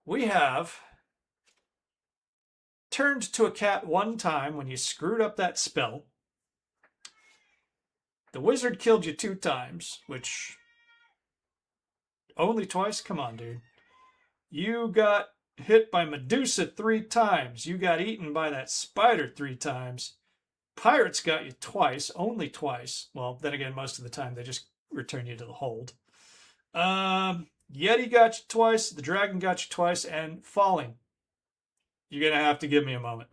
We have turned to a cat one time when you screwed up that spell. The wizard killed you 2 times, which... Only twice? Come on, dude. You got hit by Medusa 3 times. You got eaten by that spider 3 times. Pirates got you twice, only twice. Well, then again, most of the time they just return you to the hold. Yeti got you twice, the dragon got you twice, and falling. You're going to have to give me a moment.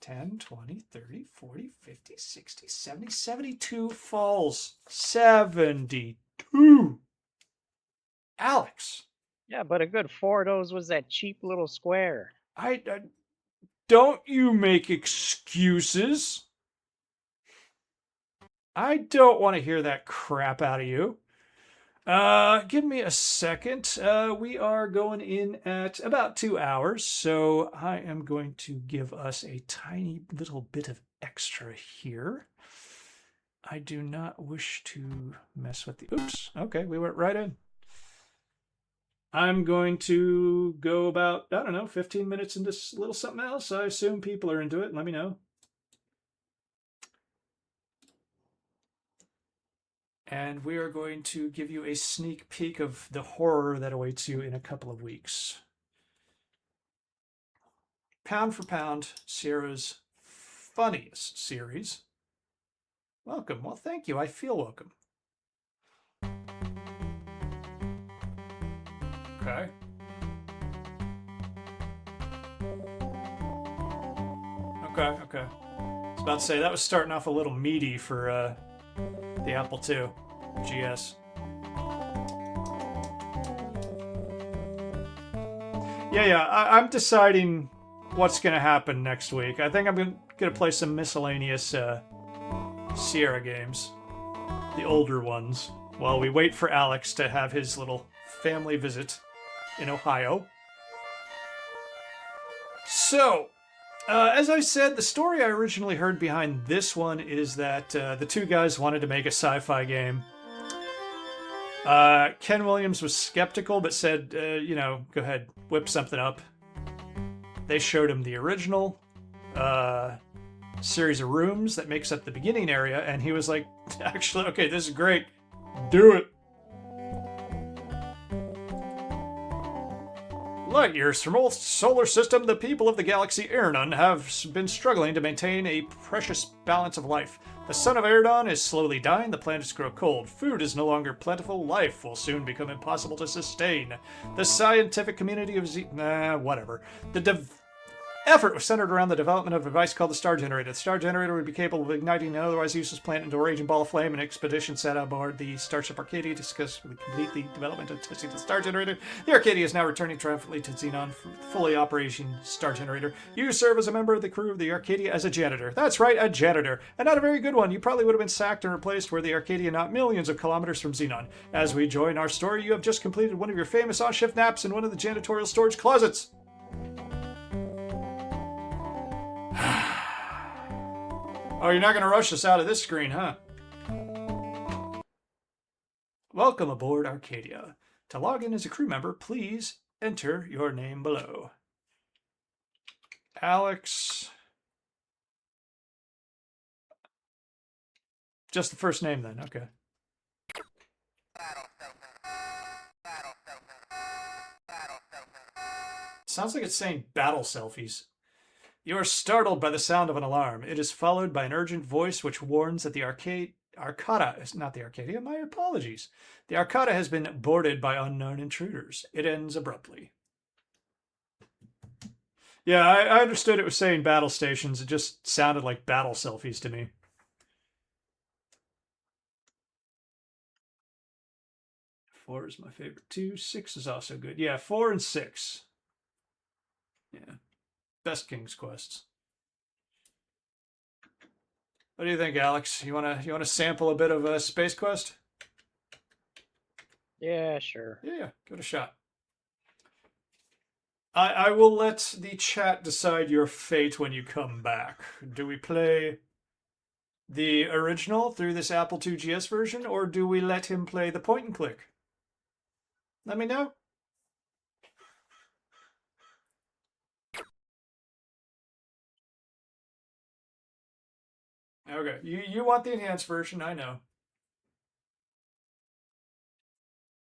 10, 20, 30, 40, 50, 60, 70, 72 falls. 72. Alex. Yeah, but a good 4 of those was that cheap little square. I don't you make excuses. I don't want to hear that crap out of you. Give me a second. We are going in at about 2 hours, so I am going to give us a tiny little bit of extra here. I do not wish to mess with the... Oops. Okay, we went right in. I'm going to go about, 15 minutes into a little something else. I assume people are into it. Let me know. And we are going to give you a sneak peek of the horror that awaits you in a couple of weeks. Pound for pound, Sierra's funniest series. Welcome. Well, thank you. I feel welcome. Okay. Okay. I was about to say, that was starting off a little meaty for the Apple II GS. Yeah, I'm deciding what's going to happen next week. I think I'm going to play some miscellaneous Sierra games, the older ones, while we wait for Alex to have his little family visit in Ohio. So, as I said, the story I originally heard behind this one is that the two guys wanted to make a sci-fi game. Ken Williams was skeptical, but said, go ahead, whip something up. They showed him the original series of rooms that makes up the beginning area, and he was like, actually, okay, this is great. Do it. Light years from our solar system, the people of the galaxy Ernon have been struggling to maintain a precious balance of life. The sun of Erdon is slowly dying, the planets grow cold, food is no longer plentiful, life will soon become impossible to sustain. The scientific community of whatever. The effort was centered around the development of a device called the Star Generator. The Star Generator would be capable of igniting an otherwise useless planet into a raging ball of flame. An expedition set aboard the Starship Arcadia to discuss the complete development and testing the Star Generator. The Arcadia is now returning triumphantly to Xenon for fully Operation Star Generator. You serve as a member of the crew of the Arcadia as a janitor. That's right, a janitor. And not a very good one. You probably would have been sacked and replaced were the Arcadia not millions of kilometers from Xenon. As we join our story, you have just completed one of your famous on-shift naps in one of the janitorial storage closets. Oh, you're not going to rush us out of this screen, huh? Welcome aboard Arcadia. To log in as a crew member, please enter your name below. Alex. Just the first name then, okay. Sounds like it's saying battle selfies. You are startled by the sound of an alarm. It is followed by an urgent voice which warns that the Arcata is not the Arcadia. My apologies. The Arcata has been boarded by unknown intruders. It ends abruptly. Yeah, I understood it was saying battle stations. It just sounded like battle selfies to me. Four is my favorite too. 6 is also good. Yeah, 4 and 6. Yeah. Best King's Quests. What do you think, Alex? You wanna sample a bit of Space Quest? Yeah, sure. Yeah, give it a shot. I will let the chat decide your fate when you come back. Do we play the original through this Apple II GS version, or do we let him play the point and click? Let me know. Okay, you want the enhanced version, I know.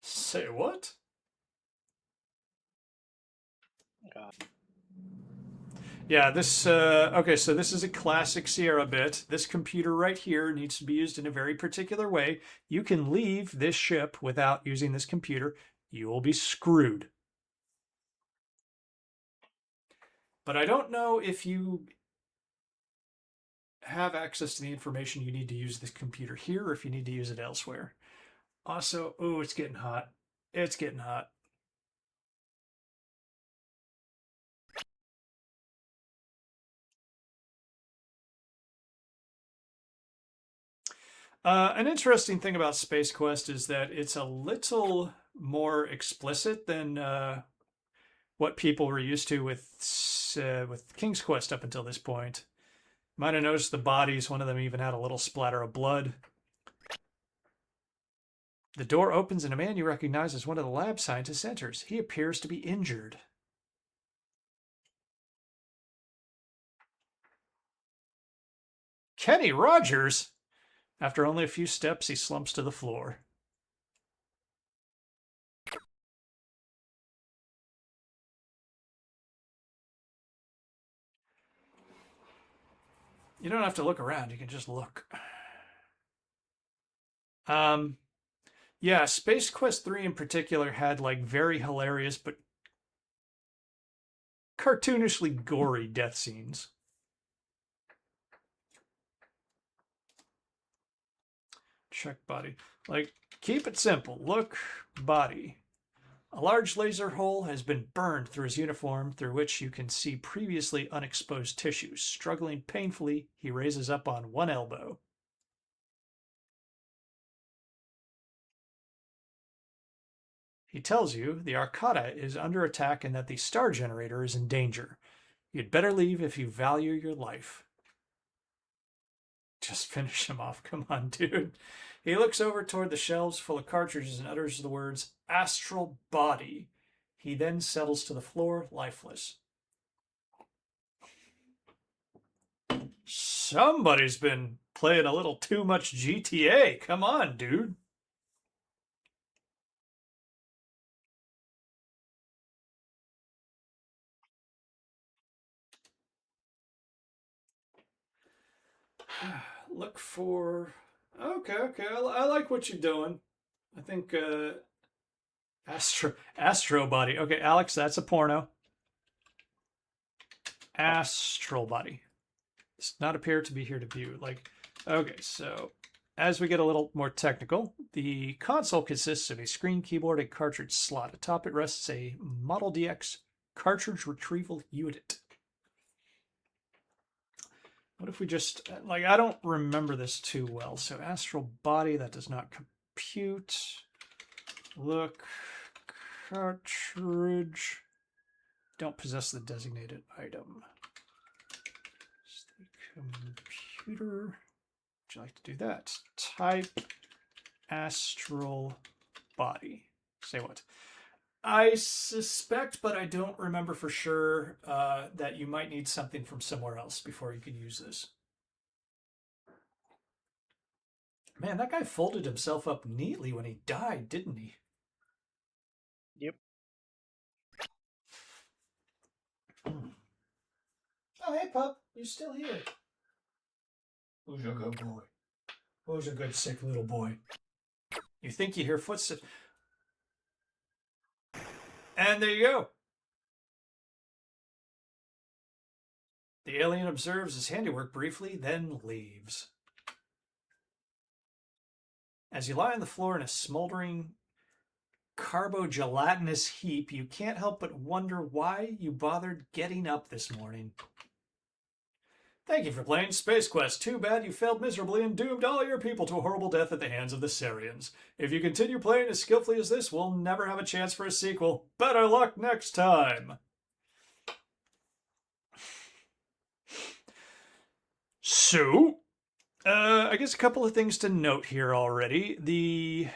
Say what? god. Yeah, this, okay, so this is a classic Sierra bit. This computer right here needs to be used in a very particular way. You can leave this ship without using this computer. You will be screwed. But I don't know if you have access to the information you need to use this computer here or if you need to use it elsewhere. Also, oh, it's getting hot. It's getting hot. An interesting thing about Space Quest is that it's a little more explicit than what people were used to with King's Quest up until this point. Might have noticed the bodies. One of them even had a little splatter of blood. The door opens and a man you recognize as one of the lab scientists enters. He appears to be injured. Kenny Rogers? After only a few steps, he slumps to the floor. You don't have to look around, you can just look. Yeah, Space Quest 3 in particular had like very hilarious but cartoonishly gory death scenes. Check body. Like, keep it simple. Look, body. A large laser hole has been burned through his uniform, through which you can see previously unexposed tissues. Struggling painfully, he raises up on one elbow. He tells you the Arcata is under attack and that the star generator is in danger. You'd better leave if you value your life. Just finish him off. Come on, dude. He looks over toward the shelves full of cartridges and utters the words, "Astral body." He then settles to the floor, lifeless. Somebody's been playing a little too much GTA. Come on, dude. Look for... Okay. I like what you're doing. I think Astro body. Okay, Alex, that's a porno. Astral body. Does not appear to be here to view. Like, okay, so as we get a little more technical, the console consists of a screen, keyboard, and cartridge slot. Atop it rests a Model DX cartridge retrieval unit. What if we just, like, I don't remember this too well. So astral body, that does not compute. Look, cartridge. Don't possess the designated item. It's the computer. Would you like to do that? Type astral body. Say what? I suspect, but I don't remember for sure, that you might need something from somewhere else before you can use this. Man, that guy folded himself up neatly when he died, didn't he? Yep. Oh, hey, pup. You still here? Who's a good boy? Who's a good sick little boy? You think you hear footsteps... And there you go. The alien observes his handiwork briefly, then leaves. As you lie on the floor in a smoldering carbo-gelatinous heap, you can't help but wonder why you bothered getting up this morning. Thank you for playing Space Quest. Too bad you failed miserably and doomed all your people to a horrible death at the hands of the Sarians. If you continue playing as skillfully as this, we'll never have a chance for a sequel. Better luck next time. So, I guess a couple of things to note here already. The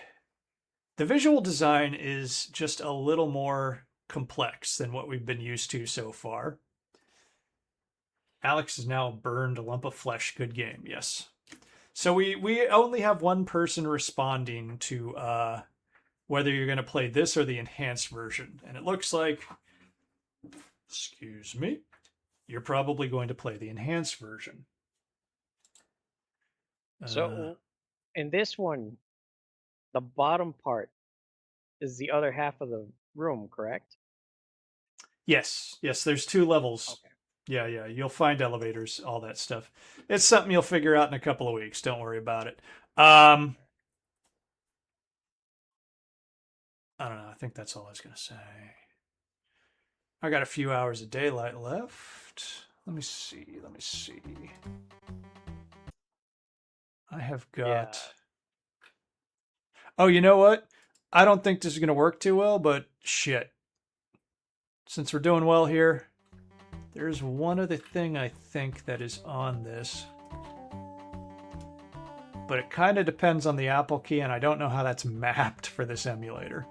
visual design is just a little more complex than what we've been used to so far. Alex has now burned a lump of flesh. Good game, yes. So we only have one person responding to whether you're going to play this or the enhanced version. And it looks like Excuse me. You're probably going to play the enhanced version. So in this one, the bottom part is the other half of the room, correct? Yes, there's 2 levels. Okay. Yeah, you'll find elevators, all that stuff. It's something you'll figure out in a couple of weeks. Don't worry about it. I don't know. I think that's all I was going to say. I got a few hours of daylight left. Let me see. I have got... Yeah. Oh, you know what? I don't think this is going to work too well, but shit. Since we're doing well here, there's one other thing I think that is on this. But it kind of depends on the Apple key, and I don't know how that's mapped for this emulator.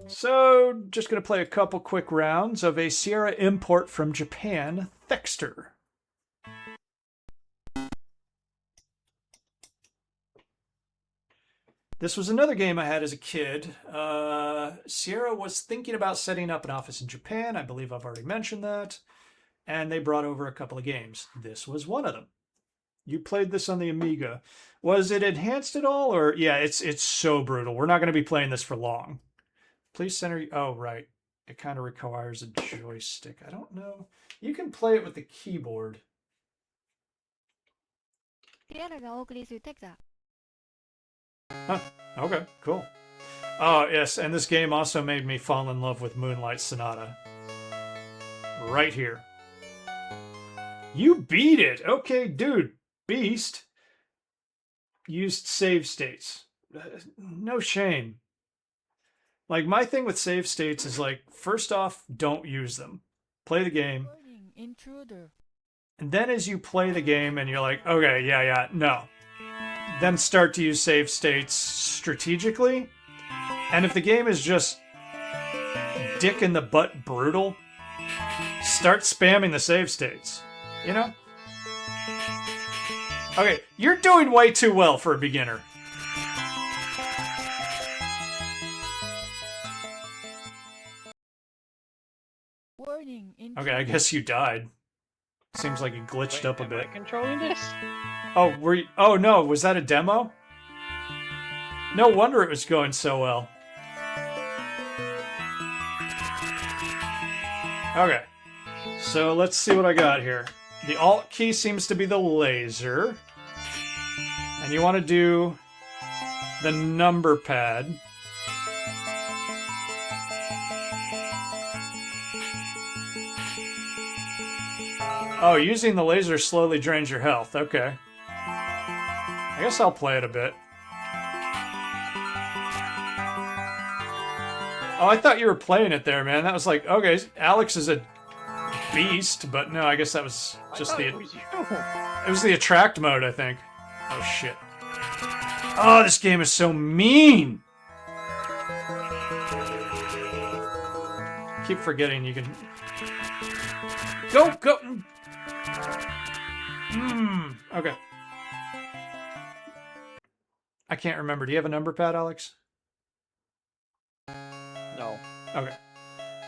So, just going to play a couple quick rounds of a Sierra import from Japan, Thexter. This was another game I had as a kid. Sierra was thinking about setting up an office in Japan. I believe I've already mentioned that. And they brought over a couple of games. This was one of them. You played this on the Amiga. Was it enhanced at all? Or yeah, it's so brutal. We're not going to be playing this for long. Please center... Oh, right. It kind of requires a joystick. I don't know. You can play it with the keyboard. Huh. Okay, cool. Oh, yes, and this game also made me fall in love with Moonlight Sonata. Right here. You beat it! Okay, dude. Beast. Used save states. No shame. Like, my thing with save states is, like, first off, don't use them. Play the game. And then as you play the game and you're like, okay, yeah, no. Then start to use save states strategically. And if the game is just dick in the butt brutal, start spamming the save states. You know? Okay, you're doing way too well for a beginner. Okay, I guess you died. Seems like it glitched up a bit. Am I controlling this? Oh, were you... Oh, no. Was that a demo? No wonder it was going so well. Okay. So let's see what I got here. The Alt key seems to be the laser. And you want to do the number pad. Oh, using the laser slowly drains your health. Okay. I guess I'll play it a bit. Oh, I thought you were playing it there, man. That was like, okay, Alex is a beast, but no, I guess that was just the... It was the attract mode, I think. Oh, shit. Oh, this game is so mean! Keep forgetting you can... Go! Okay. I can't remember. Do you have a number pad, Alex? No. Okay.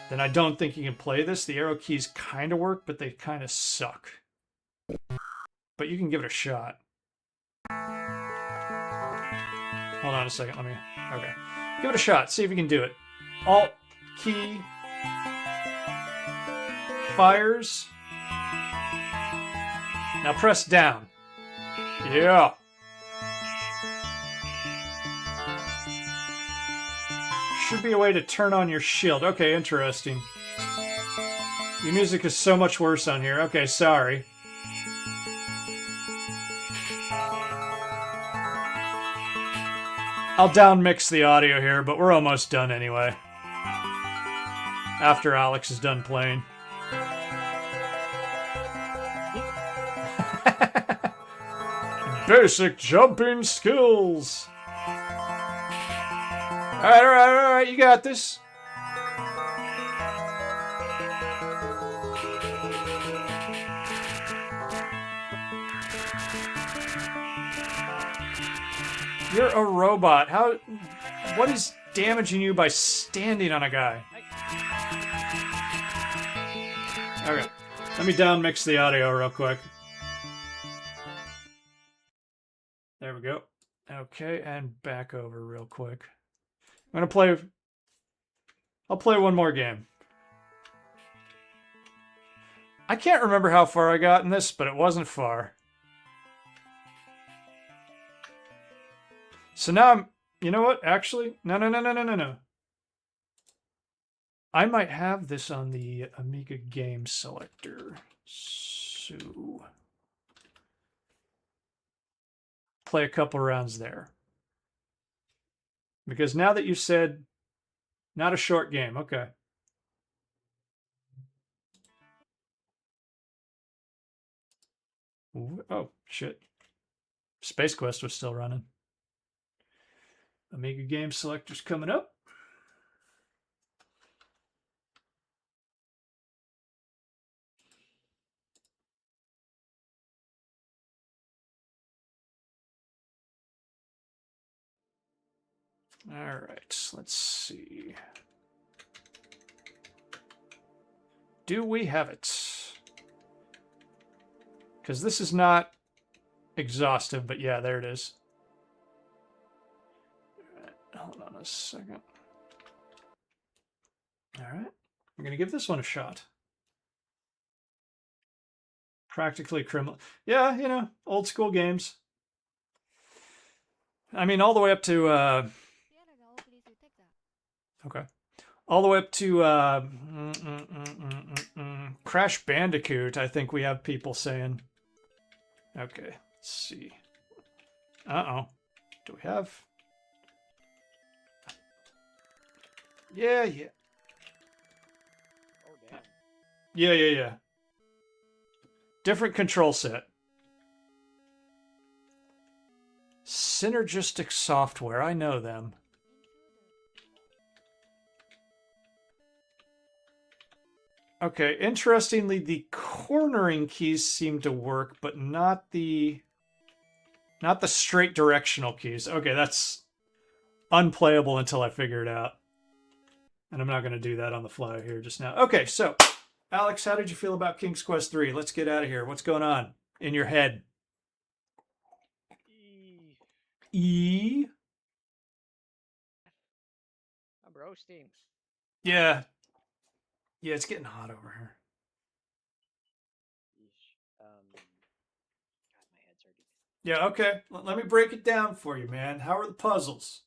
Then I don't think you can play this. The arrow keys kind of work, but they kind of suck. But you can give it a shot. Hold on a second. Let me... Okay. Give it a shot. See if you can do it. Alt key... Fires. Now press down. Yeah. Should be a way to turn on your shield. Okay, interesting. Your music is so much worse on here. Okay, sorry. I'll down mix the audio here, but we're almost done anyway. After Alex is done playing. Basic jumping skills. Alright, you got this. You're a robot. How... What is... damaging you by standing on a guy. Okay. Let me down mix the audio real quick. There we go. Okay, and back over real quick. I'm gonna play. I'll play one more game. I can't remember how far I got in this, but it wasn't far. So now I'm. You know what? Actually, no. I might have this on the Amiga game selector. So play a couple rounds there. Because now that you said not a short game, okay. Ooh, oh, shit. Space Quest was still running. Amiga game selector's coming up. All right, let's see. Do we have it? Because this is not exhaustive, but yeah, there it is. Hold on a second. All right, I'm going to give this one a shot. Practically criminal. Yeah, you know, old school games. I mean, all the way up to... okay. All the way up to Crash Bandicoot, I think we have people saying. Okay, let's see. Uh-oh. Do we have... Yeah. Oh, damn. Yeah. Different control set. Synergistic software, I know them. Okay, interestingly, the cornering keys seem to work, but not the straight directional keys. Okay, that's unplayable until I figure it out. And I'm not going to do that on the fly here just now. Okay, so, Alex, how did you feel about King's Quest 3? Let's get out of here. What's going on in your head? E? I'm roasting. Yeah. Yeah, it's getting hot over here. God, my head's hurting. Yeah, okay. Let me break it down for you, man. How are the puzzles?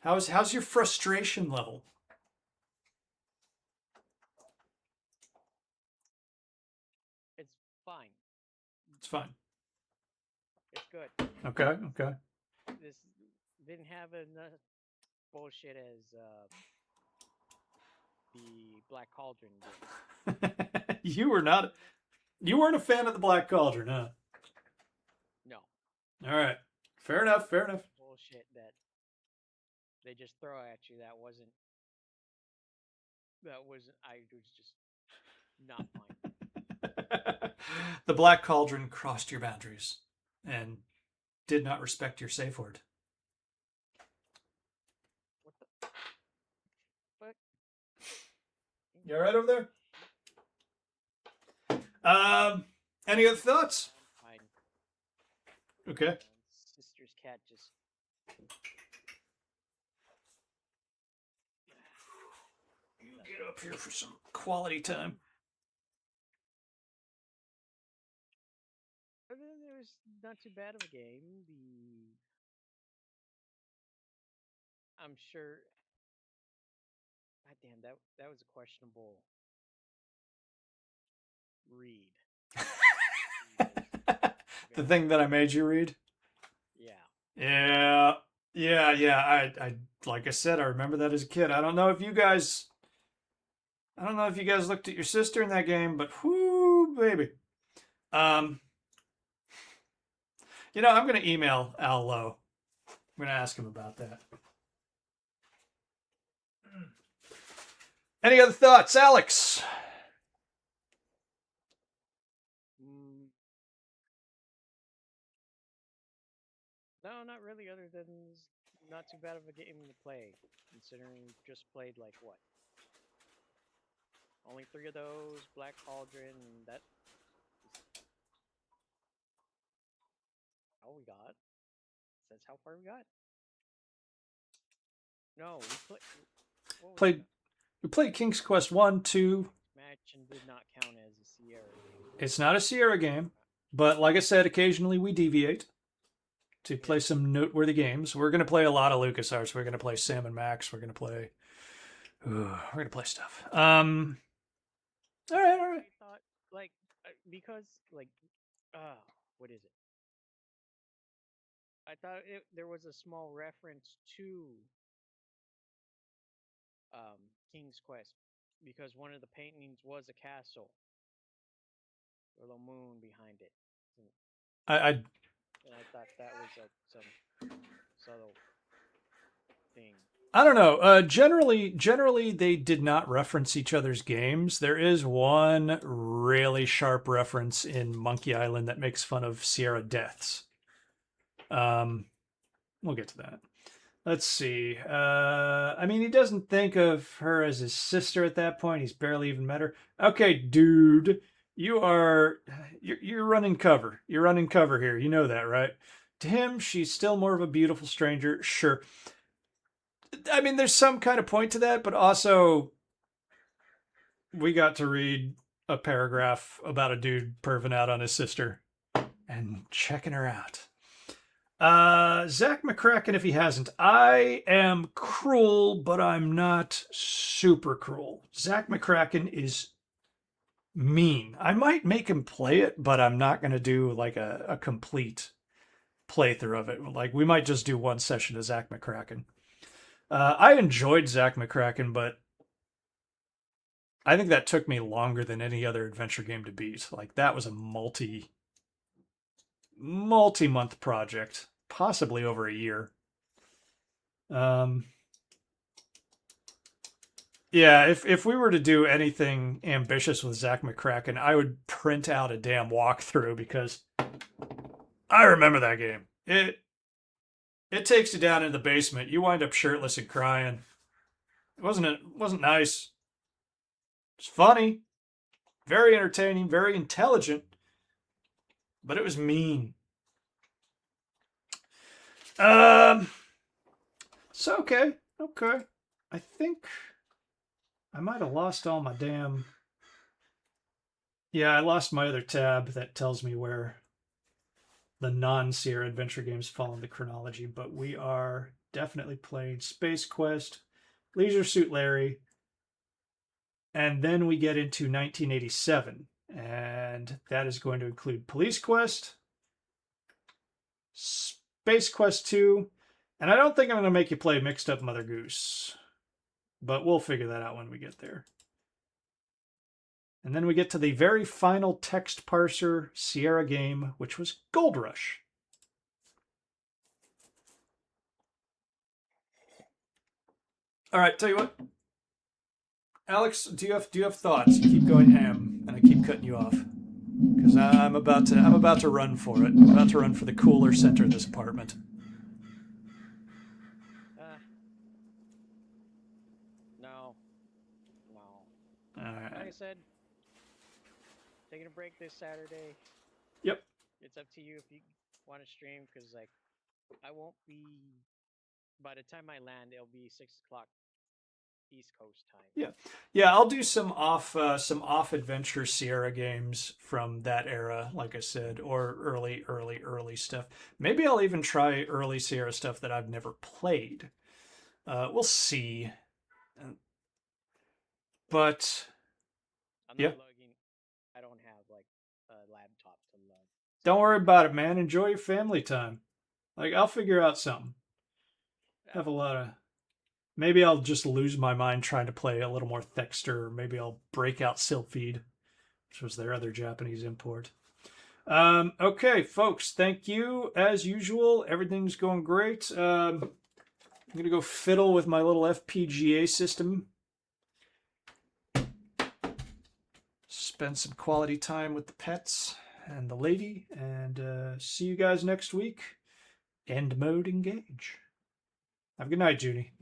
How's your frustration level? It's fine. It's fine. It's good. Okay. This didn't have enough bullshit as the Black Cauldron did. You weren't a fan of the Black Cauldron, huh? No. All right. Fair enough. Bullshit that they just throw at you that wasn't I was just not fine. The Black Cauldron crossed your boundaries and did not respect your safe word. What the fuck? You all right over there? Any other thoughts? Fine. Okay. Sister's cat just You get up here for some quality time. It was not too bad of a game. I'm sure. God damn, that was a questionable read. The thing that I made you read? Yeah. Yeah. I like I said, I remember that as a kid. I don't know if you guys looked at your sister in that game, but whoo, baby. You know, I'm gonna email Al Lowe. I'm gonna ask him about that. Any other thoughts, Alex? No, not really. Other than not too bad of a game to play, considering we just played like what? Only 3 of those, Black Cauldron, and that is how we got. That's how far we got. No, we played. What was Played that? we played King's Quest 1, 2. Match and did not count as a Sierra game. It's not a Sierra game, but like I said, occasionally we deviate to play some noteworthy games. We're gonna play a lot of LucasArts. We're gonna play Sam and Max. We're gonna play stuff. All right, all right. I thought like because like what is it? I thought there was a small reference to King's Quest because one of the paintings was a castle, a little moon behind it, I and I thought that was some subtle thing. I don't know. Generally, they did not reference each other's games. There is one really sharp reference in Monkey Island that makes fun of Sierra Deaths. We'll get to that. Let's see. I mean, he doesn't think of her as his sister at that point. He's barely even met her. Okay, dude, you're running cover. You're running cover here. You know that, right? To him, she's still more of a beautiful stranger. Sure. I mean, there's some kind of point to that, but also we got to read a paragraph about a dude perving out on his sister and checking her out. Zach McCracken, if he hasn't, I am cruel, but I'm not super cruel. Zach McCracken is mean. I might make him play it, but I'm not going to do like a complete playthrough of it. Like we might just do one session of Zach McCracken. I enjoyed Zach McCracken, but I think that took me longer than any other adventure game to beat. Like that was a multi-month project, possibly over a year. Yeah, if we were to do anything ambitious with Zach McCracken, I would print out a damn walkthrough because I remember that game. It takes you down in the basement. You wind up shirtless and crying. It wasn't nice. It's funny, very entertaining, very intelligent, but it was mean. So okay. I think I might have lost all my damn. Yeah, I lost my other tab that tells me where the non-Sierra adventure games fall in the chronology, but we are definitely playing Space Quest, Leisure Suit Larry, and then we get into 1987, and that is going to include Police Quest, Space Quest 2, and I don't think I'm going to make you play Mixed Up Mother Goose, but we'll figure that out when we get there. And then we get to the very final text parser Sierra game, which was Gold Rush. All right, tell you what. Alex, do you have thoughts? You keep going ham, and I keep cutting you off. Because I'm about to run for it. I'm about to run for the cooler center of this apartment. No. All right. Like I said, taking a break this Saturday. Yep. It's up to you if you want to stream, because like I won't be. By the time I land, it'll be 6 o'clock East Coast time. Yeah. I'll do some off adventure Sierra games from that era, like I said, or early stuff. Maybe I'll even try early Sierra stuff that I've never played. We'll see. But I'm yeah. not logging. I don't have like a laptop to log. Don't worry about it, man. Enjoy your family time. Like I'll figure out something. Have a lot of. Maybe I'll just lose my mind trying to play a little more Thexter. Or maybe I'll break out Sylphid, which was their other Japanese import. Okay, folks. Thank you as usual. Everything's going great. I'm gonna go fiddle with my little FPGA system. Spend some quality time with the pets and the lady, and see you guys next week. End mode engage. Have a good night, Judy.